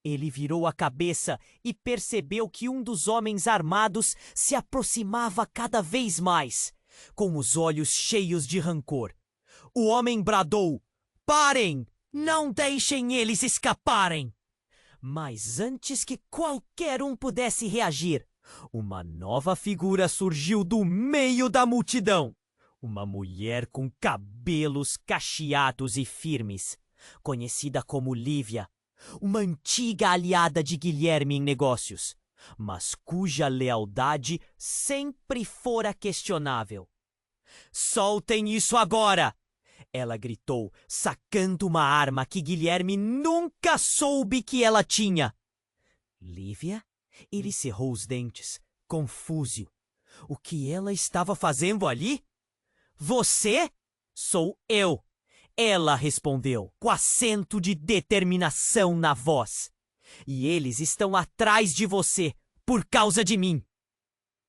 Ele virou a cabeça e percebeu que um dos homens armados se aproximava cada vez mais, com os olhos cheios de rancor. O homem bradou: "Parem! Não deixem eles escaparem!" Mas antes que qualquer um pudesse reagir, uma nova figura surgiu do meio da multidão. Uma mulher com cabelos cacheados e firmes, conhecida como Lívia, uma antiga aliada de Guilherme em negócios, mas cuja lealdade sempre fora questionável. "Soltem isso agora!" ela gritou, sacando uma arma que Guilherme nunca soube que ela tinha. Lívia? Ele cerrou os dentes, confuso. O que ela estava fazendo ali? "Você? Sou eu!" ela respondeu, com acento de determinação na voz. "E eles estão atrás de você, por causa de mim.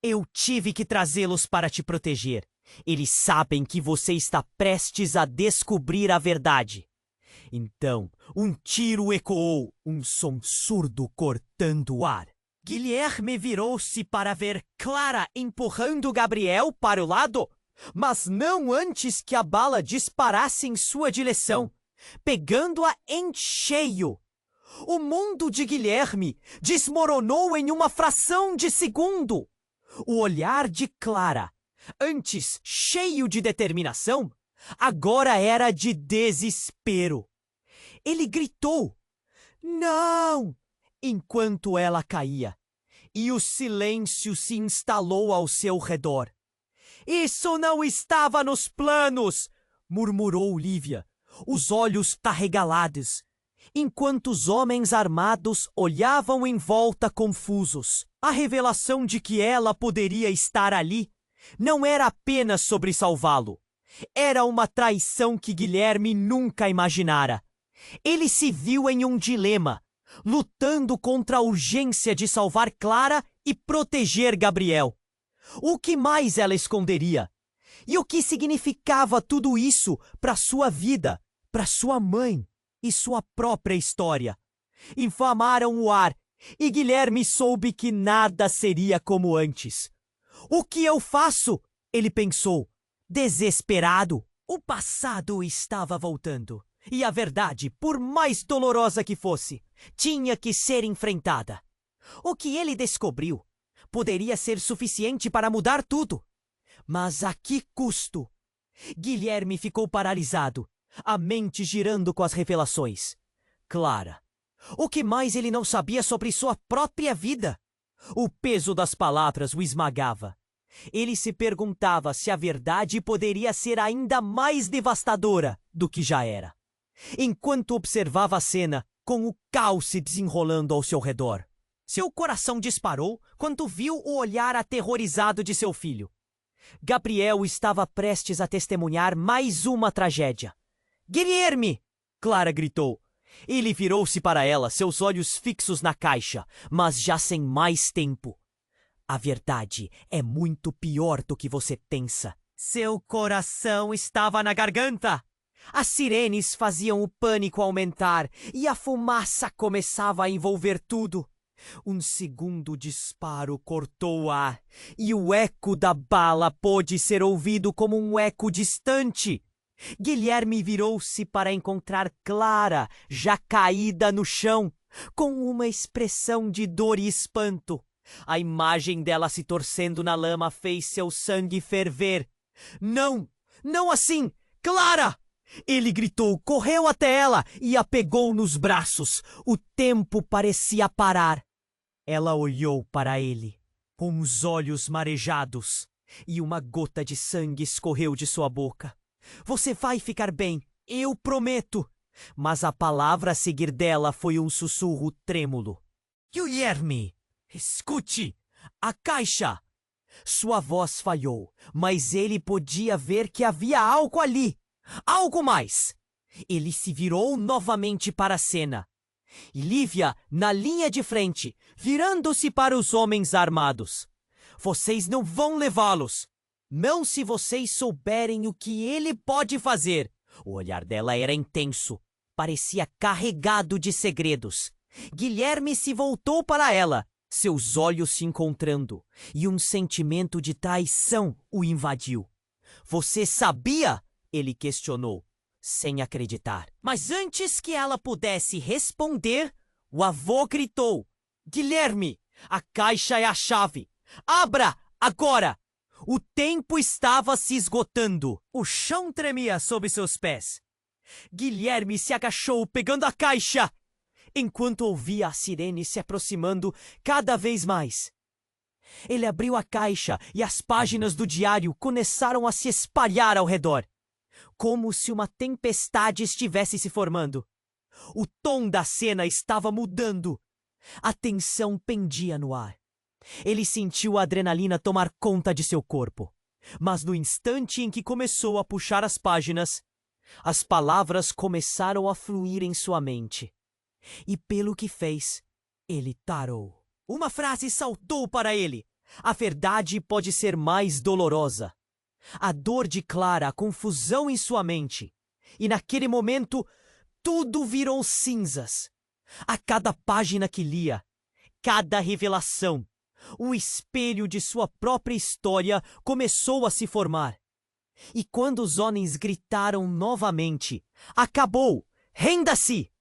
Eu tive que trazê-los para te proteger. Eles sabem que você está prestes a descobrir a verdade." Então, um tiro ecoou, um som surdo cortando o ar. Guilherme virou-se para ver Clara empurrando Gabriel para o lado, mas não antes que a bala disparasse em sua direção, pegando-a em cheio. O mundo de Guilherme desmoronou em uma fração de segundo. O olhar de Clara, antes cheio de determinação, agora era de desespero. Ele gritou: "Não!" enquanto ela caía, e o silêncio se instalou ao seu redor. "Isso não estava nos planos!" murmurou Lívia, os olhos arregalados, enquanto os homens armados olhavam em volta confusos. A revelação de que ela poderia estar ali não era apenas sobre salvá-lo. Era uma traição que Guilherme nunca imaginara. Ele se viu em um dilema, lutando contra a urgência de salvar Clara e proteger Gabriel. O que mais ela esconderia? E o que significava tudo isso para sua vida, para sua mãe e sua própria história? Inflamaram o ar e Guilherme soube que nada seria como antes. "O que eu faço?" ele pensou, desesperado. O passado estava voltando, e a verdade, por mais dolorosa que fosse, tinha que ser enfrentada. O que ele descobriu poderia ser suficiente para mudar tudo. Mas a que custo? Guilherme ficou paralisado, a mente girando com as revelações. Clara. O que mais ele não sabia sobre sua própria vida? O peso das palavras o esmagava. Ele se perguntava se a verdade poderia ser ainda mais devastadora do que já era. Enquanto observava a cena, com o caos se desenrolando ao seu redor, seu coração disparou quando viu o olhar aterrorizado de seu filho. Gabriel estava prestes a testemunhar mais uma tragédia. "Guilherme!" Clara gritou. Ele virou-se para ela, seus olhos fixos na caixa, mas já sem mais tempo. "A verdade é muito pior do que você pensa." Seu coração estava na garganta. As sirenes faziam o pânico aumentar e a fumaça começava a envolver tudo. Um segundo disparo cortou o ar e o eco da bala pôde ser ouvido como um eco distante. Guilherme virou-se para encontrar Clara, já caída no chão, com uma expressão de dor e espanto. A imagem dela se torcendo na lama fez seu sangue ferver. "Não! Não assim! Clara!" Ele gritou, correu até ela e a pegou nos braços. O tempo parecia parar. Ela olhou para ele, com os olhos marejados, e uma gota de sangue escorreu de sua boca. "Você vai ficar bem, eu prometo." Mas a palavra a seguir dela foi um sussurro trêmulo. "Guilherme, escute! A caixa!" Sua voz falhou, mas ele podia ver que havia algo ali. Algo mais. Ele se virou novamente para a cena. E Lívia, na linha de frente, virando-se para os homens armados. Vocês não vão levá-los. Não se vocês souberem o que ele pode fazer. O olhar dela era intenso. Parecia carregado de segredos. Guilherme se voltou para ela, seus olhos se encontrando, e um sentimento de traição o invadiu. Você sabia? Ele questionou, sem acreditar. Mas antes que ela pudesse responder, o avô gritou: Guilherme, a caixa é a chave. Abra agora! O tempo estava se esgotando. O chão tremia sob seus pés. Guilherme se agachou pegando a caixa, enquanto ouvia a sirene se aproximando cada vez mais. Ele abriu a caixa e as páginas do diário começaram a se espalhar ao redor, como se uma tempestade estivesse se formando. O tom da cena estava mudando. A tensão pendia no ar. Ele sentiu a adrenalina tomar conta de seu corpo. Mas no instante em que começou a puxar as páginas, as palavras começaram a fluir em sua mente. E pelo que fez, ele tarou. Uma frase saltou para ele. A verdade pode ser mais dolorosa. A dor de Clara, a confusão em sua mente. E naquele momento, tudo virou cinzas. A cada página que lia, cada revelação, o espelho de sua própria história começou a se formar. E quando os homens gritaram novamente, acabou! Renda-se!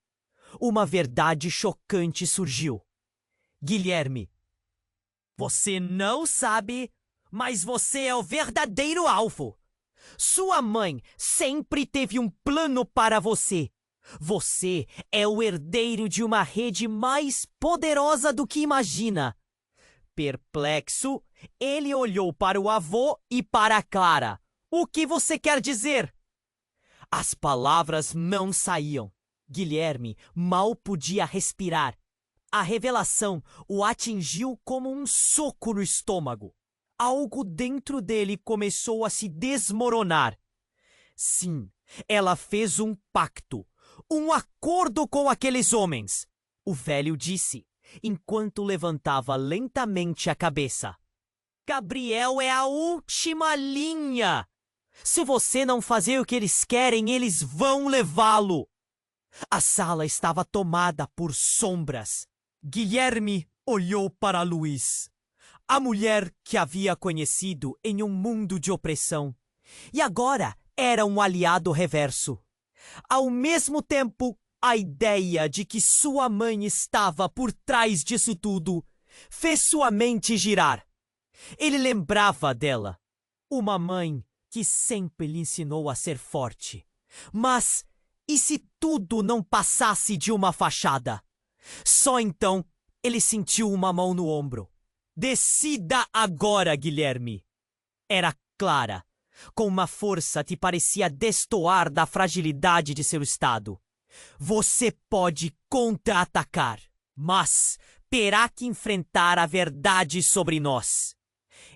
Uma verdade chocante surgiu. Guilherme, você não sabe, mas você é o verdadeiro alvo. Sua mãe sempre teve um plano para você. Você é o herdeiro de uma rede mais poderosa do que imagina. Perplexo, ele olhou para o avô e para Clara. O que você quer dizer? As palavras não saíam. Guilherme mal podia respirar. A revelação o atingiu como um soco no estômago. Algo dentro dele começou a se desmoronar. Sim, ela fez um pacto, um acordo com aqueles homens. O velho disse, enquanto levantava lentamente a cabeça. Gabriel é a última linha. Se você não fazer o que eles querem, eles vão levá-lo. A sala estava tomada por sombras. Guilherme olhou para Luiz, a mulher que havia conhecido em um mundo de opressão, e agora era um aliado reverso. Ao mesmo tempo, a ideia de que sua mãe estava por trás disso tudo fez sua mente girar. Ele lembrava dela, uma mãe que sempre lhe ensinou a ser forte. Mas e se tudo não passasse de uma fachada? Só então ele sentiu uma mão no ombro. Decida agora, Guilherme. Era Clara, com uma força que parecia destoar da fragilidade de seu estado. Você pode contra-atacar, mas terá que enfrentar a verdade sobre nós.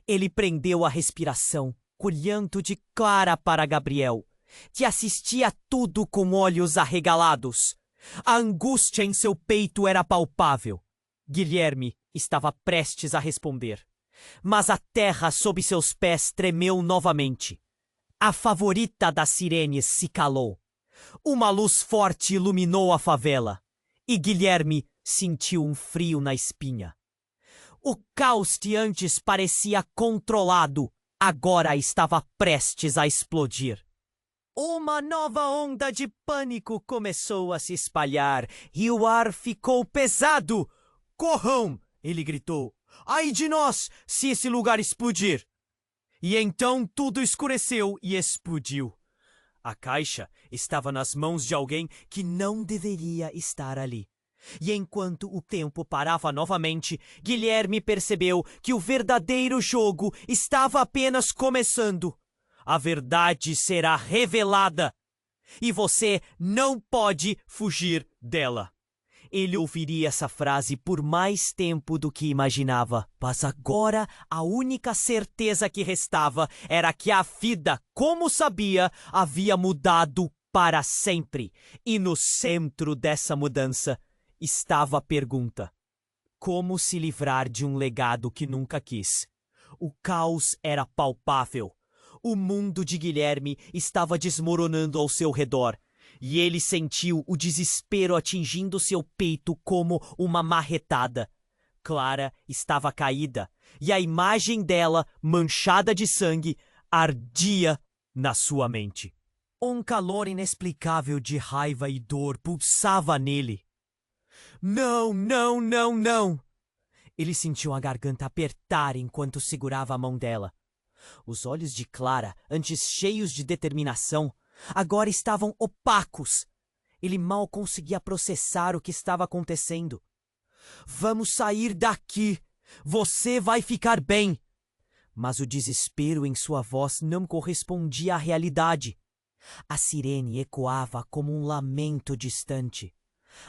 Ele prendeu a respiração, olhando de Clara para Gabriel, que assistia a tudo com olhos arregalados. A angústia em seu peito era palpável. Guilherme estava prestes a responder, mas a terra sob seus pés tremeu novamente. A favorita das sirenes se calou. Uma luz forte iluminou a favela, e Guilherme sentiu um frio na espinha. O caos que antes parecia controlado, agora estava prestes a explodir. Uma nova onda de pânico começou a se espalhar e o ar ficou pesado. Corram! Ele gritou. Ai de nós, se esse lugar explodir! E então tudo escureceu e explodiu. A caixa estava nas mãos de alguém que não deveria estar ali. E enquanto o tempo parava novamente, Guilherme percebeu que o verdadeiro jogo estava apenas começando. A verdade será revelada e você não pode fugir dela. Ele ouviria essa frase por mais tempo do que imaginava, mas agora a única certeza que restava era que a vida, como sabia, havia mudado para sempre. E no centro dessa mudança estava a pergunta: como se livrar de um legado que nunca quis? O caos era palpável. O mundo de Guilherme estava desmoronando ao seu redor, e ele sentiu o desespero atingindo seu peito como uma marretada. Clara estava caída, e a imagem dela, manchada de sangue, ardia na sua mente. Um calor inexplicável de raiva e dor pulsava nele. Não, não, não, não! Ele sentiu a garganta apertar enquanto segurava a mão dela. Os olhos de Clara, antes cheios de determinação, agora estavam opacos. Ele mal conseguia processar o que estava acontecendo. Vamos sair daqui! Você vai ficar bem! Mas o desespero em sua voz não correspondia à realidade. A sirene ecoava como um lamento distante.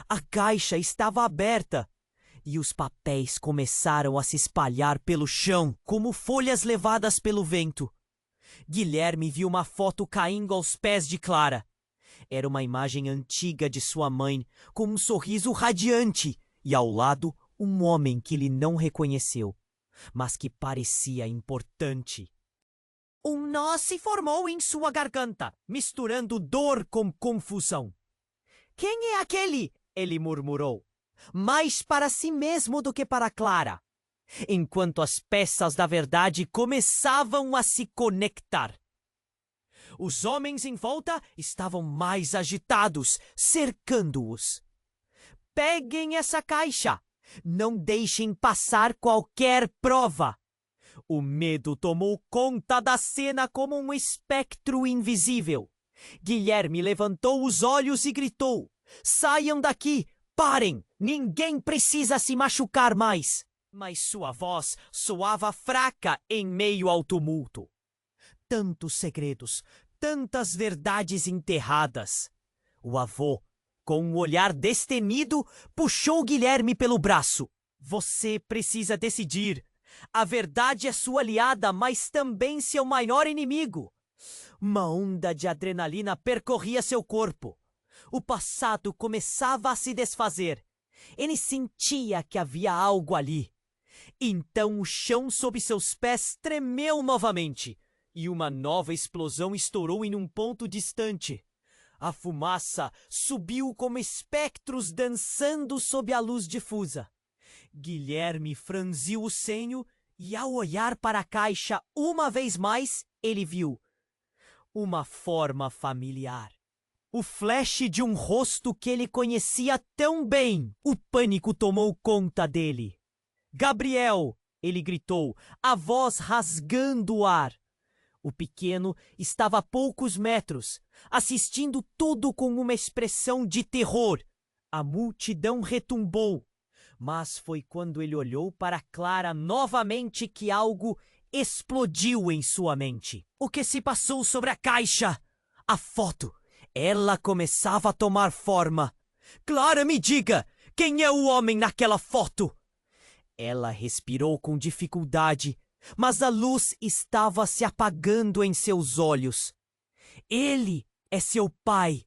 A caixa estava aberta e os papéis começaram a se espalhar pelo chão como folhas levadas pelo vento. Guilherme viu uma foto caindo aos pés de Clara. Era uma imagem antiga de sua mãe, com um sorriso radiante, e ao lado um homem que ele não reconheceu, mas que parecia importante. Um nó se formou em sua garganta, misturando dor com confusão. Quem é aquele? Ele murmurou, mais para si mesmo do que para Clara, enquanto as peças da verdade começavam a se conectar. Os homens em volta estavam mais agitados, cercando-os. Peguem essa caixa! Não deixem passar qualquer prova! O medo tomou conta da cena como um espectro invisível. Guilherme levantou os olhos e gritou: saiam daqui! Parem! Ninguém precisa se machucar mais! Mas sua voz soava fraca em meio ao tumulto. Tantos segredos, tantas verdades enterradas. O avô, com um olhar destemido, puxou Guilherme pelo braço. Você precisa decidir. A verdade é sua aliada, mas também seu maior inimigo. Uma onda de adrenalina percorria seu corpo. O passado começava a se desfazer. Ele sentia que havia algo ali. Então o chão sob seus pés tremeu novamente, e uma nova explosão estourou em um ponto distante. A fumaça subiu como espectros dançando sob a luz difusa. Guilherme franziu o senho e, ao olhar para a caixa uma vez mais, ele viu uma forma familiar. O flash de um rosto que ele conhecia tão bem. O pânico tomou conta dele. Gabriel! Ele gritou, a voz rasgando o ar. O pequeno estava a poucos metros, assistindo tudo com uma expressão de terror. A multidão retumbou, mas foi quando ele olhou para Clara novamente que algo explodiu em sua mente. O que se passou sobre a caixa? A foto! Ela começava a tomar forma. Clara, me diga, quem é o homem naquela foto? Ela respirou com dificuldade, mas a luz estava se apagando em seus olhos. Ele é seu pai.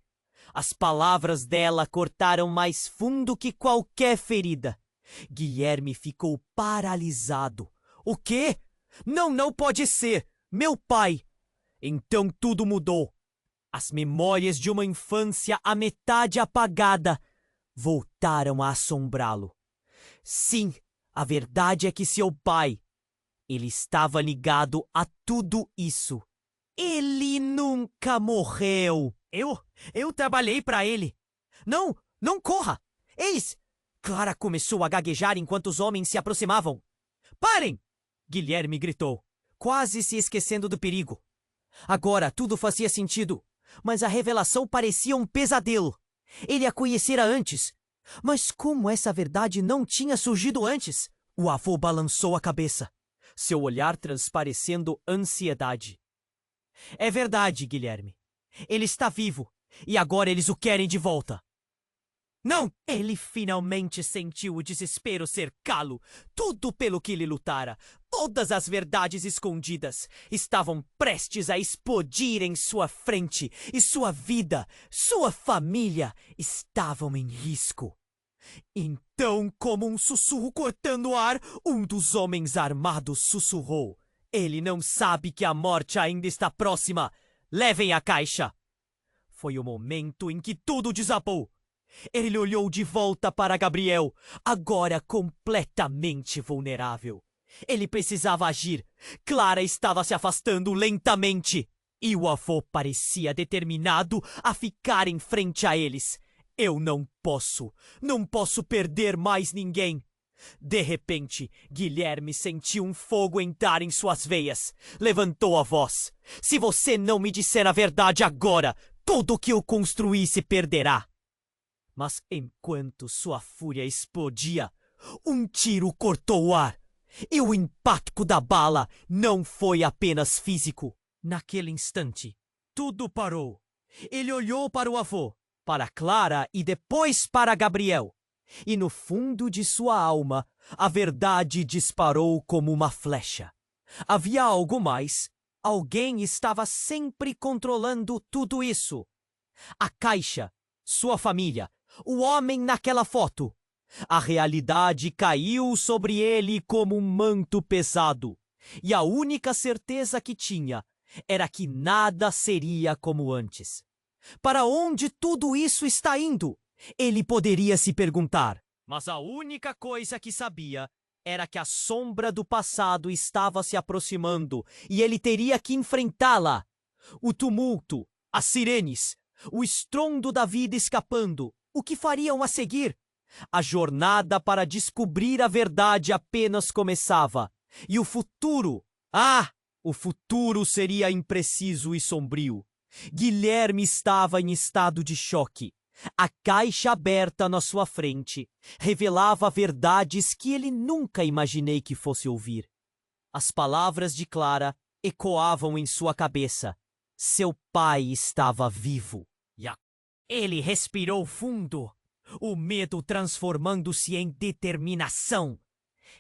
As palavras dela cortaram mais fundo que qualquer ferida. Guilherme ficou paralisado. O quê? Não, não pode ser! Meu pai! Então tudo mudou. As memórias de uma infância à metade apagada voltaram a assombrá-lo. Sim, a verdade é que seu pai, ele estava ligado a tudo isso. Ele nunca morreu. Eu trabalhei para ele. Não, não corra! Eis! Clara começou a gaguejar enquanto os homens se aproximavam. Parem! Guilherme gritou, quase se esquecendo do perigo. Agora tudo fazia sentido, mas a revelação parecia um pesadelo. Ele a conhecera antes. Mas como essa verdade não tinha surgido antes? O avô balançou a cabeça, seu olhar transparecendo ansiedade. É verdade, Guilherme. Ele está vivo, e agora eles o querem de volta. Não! Ele finalmente sentiu o desespero cercá-lo. Tudo pelo que ele lutara, todas as verdades escondidas, estavam prestes a explodir em sua frente, e sua vida, sua família estavam em risco. Então, como um sussurro cortando o ar, um dos homens armados sussurrou: "Ele não sabe que a morte ainda está próxima. Levem a caixa." Foi o momento em que tudo desabou. Ele olhou de volta para Gabriel, agora completamente vulnerável. Ele precisava agir. Clara estava se afastando lentamente. E o avô parecia determinado a ficar em frente a eles. Eu não posso perder mais ninguém. De repente, Guilherme sentiu um fogo entrar em suas veias. Levantou a voz: "Se você não me disser a verdade agora, tudo que eu construí se perderá." Mas enquanto sua fúria explodia, um tiro cortou o ar. E o impacto da bala não foi apenas físico. Naquele instante, tudo parou. Ele olhou para o avô, para Clara e depois para Gabriel. E no fundo de sua alma, a verdade disparou como uma flecha. Havia algo mais. Alguém estava sempre controlando tudo isso. A caixa, sua família, o homem naquela foto. A realidade caiu sobre ele como um manto pesado. E a única certeza que tinha era que nada seria como antes. Para onde tudo isso está indo? Ele poderia se perguntar. Mas a única coisa que sabia era que a sombra do passado estava se aproximando e ele teria que enfrentá-la. O tumulto, as sirenes, o estrondo da vida escapando. O que fariam a seguir? A jornada para descobrir a verdade apenas começava. E o futuro? O futuro seria impreciso e sombrio. Guilherme estava em estado de choque. A caixa aberta na sua frente revelava verdades que ele nunca imaginei que fosse ouvir. As palavras de Clara ecoavam em sua cabeça. Seu pai estava vivo. Ele respirou fundo, o medo transformando-se em determinação.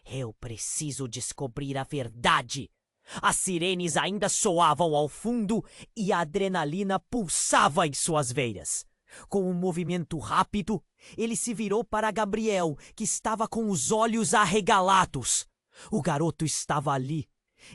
Eu preciso descobrir a verdade. As sirenes ainda soavam ao fundo e a adrenalina pulsava em suas veias. Com um movimento rápido, ele se virou para Gabriel, que estava com os olhos arregalados. O garoto estava ali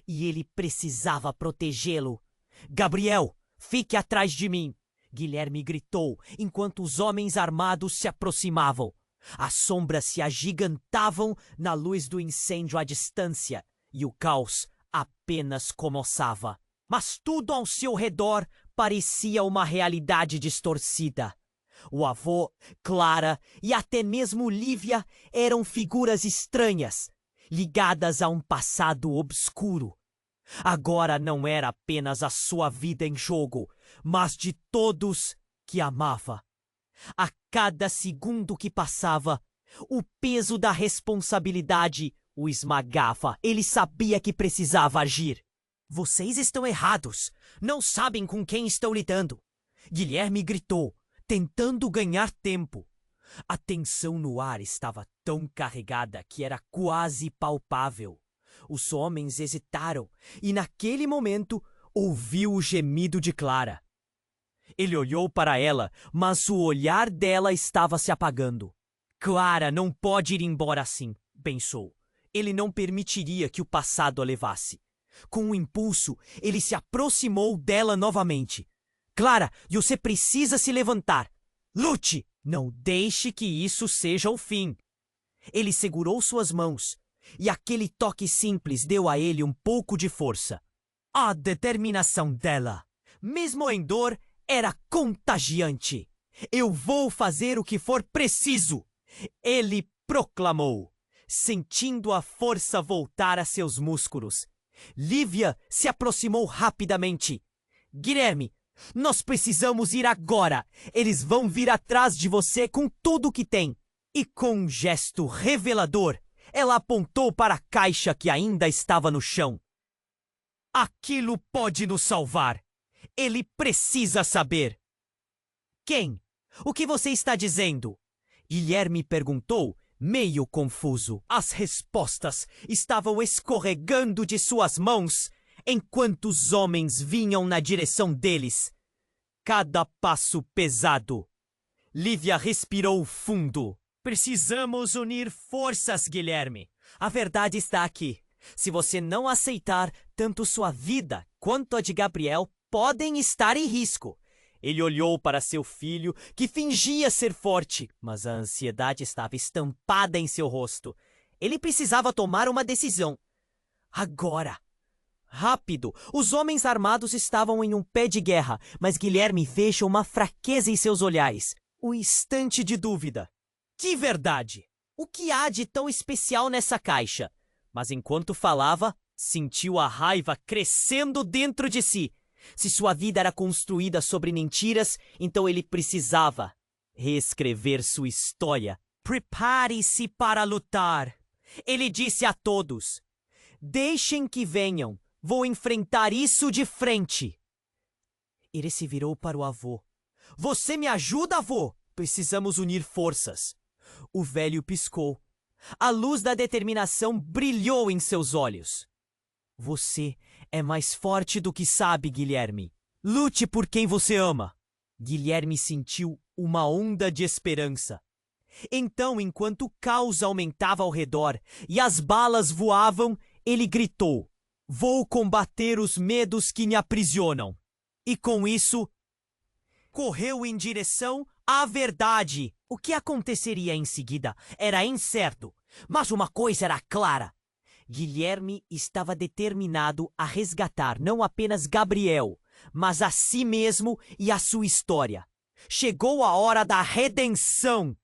e ele precisava protegê-lo. "Gabriel, fique atrás de mim!" Guilherme gritou enquanto os homens armados se aproximavam. As sombras se agigantavam na luz do incêndio à distância e o caos apenas começava. Mas tudo ao seu redor parecia uma realidade distorcida. O avô, Clara e até mesmo Lívia eram figuras estranhas, ligadas a um passado obscuro. Agora não era apenas a sua vida em jogo, mas de todos que amava. A cada segundo que passava, o peso da responsabilidade o esmagava. Ele sabia que precisava agir. "Vocês estão errados. Não sabem com quem estão lidando." Guilherme gritou, tentando ganhar tempo. A tensão no ar estava tão carregada que era quase palpável. Os homens hesitaram e, naquele momento, ouviu o gemido de Clara. Ele olhou para ela, mas o olhar dela estava se apagando. Clara não pode ir embora assim, pensou. Ele não permitiria que o passado a levasse. Com um impulso, ele se aproximou dela novamente. "Clara, você precisa se levantar. Lute! Não deixe que isso seja o fim." Ele segurou suas mãos, e aquele toque simples deu a ele um pouco de força. A determinação dela, mesmo em dor, era contagiante. "Eu vou fazer o que for preciso!" ele proclamou, sentindo a força voltar a seus músculos. Lívia se aproximou rapidamente. "Guilherme, nós precisamos ir agora. Eles vão vir atrás de você com tudo o que tem." E com um gesto revelador, ela apontou para a caixa que ainda estava no chão. "Aquilo pode nos salvar. Ele precisa saber." "Quem? O que você está dizendo?" Guilherme perguntou, meio confuso. As respostas estavam escorregando de suas mãos enquanto os homens vinham na direção deles. Cada passo pesado. Lívia respirou fundo. Precisamos unir forças, Guilherme. A verdade está aqui. Se você não aceitar, tanto sua vida quanto a de Gabriel podem estar em risco. Ele olhou para seu filho, que fingia ser forte, mas a ansiedade estava estampada em seu rosto. Ele precisava tomar uma decisão. Agora! Rápido! Os homens armados estavam em um pé de guerra, mas Guilherme veja uma fraqueza em seus olhares. Um instante de dúvida. Que verdade! O que há de tão especial nessa caixa? Mas enquanto falava, sentiu a raiva crescendo dentro de si. Se sua vida era construída sobre mentiras, então ele precisava reescrever sua história. Prepare-se para lutar. Ele disse a todos: deixem que venham. Vou enfrentar isso de frente. Ele se virou para o avô. Você me ajuda, avô? Precisamos unir forças. O velho piscou. A luz da determinação brilhou em seus olhos. Você é mais forte do que sabe, Guilherme. Lute por quem você ama. Guilherme sentiu uma onda de esperança. Então, enquanto o caos aumentava ao redor e as balas voavam, ele gritou: vou combater os medos que me aprisionam. E com isso, correu em direção à verdade. O que aconteceria em seguida era incerto, mas uma coisa era clara. Guilherme estava determinado a resgatar não apenas Gabriel, mas a si mesmo e a sua história. Chegou a hora da redenção!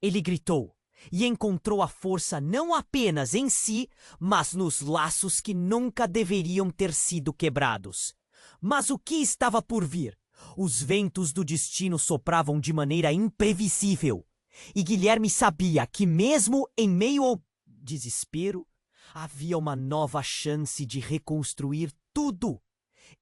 Ele gritou e encontrou a força não apenas em si, mas nos laços que nunca deveriam ter sido quebrados. Mas o que estava por vir? Os ventos do destino sopravam de maneira imprevisível. E Guilherme sabia que mesmo em meio ao desespero, havia uma nova chance de reconstruir tudo.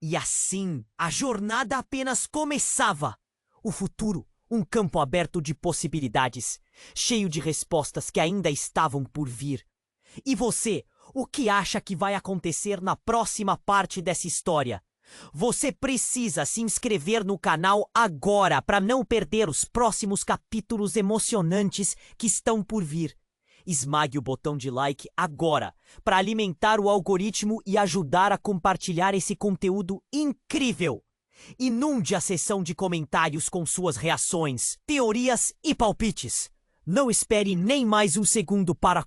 E assim, a jornada apenas começava. O futuro, um campo aberto de possibilidades, cheio de respostas que ainda estavam por vir. E você, o que acha que vai acontecer na próxima parte dessa história? Você precisa se inscrever no canal agora para não perder os próximos capítulos emocionantes que estão por vir. Esmague o botão de like agora para alimentar o algoritmo e ajudar a compartilhar esse conteúdo incrível. Inunde a seção de comentários com suas reações, teorias e palpites. Não espere nem mais um segundo para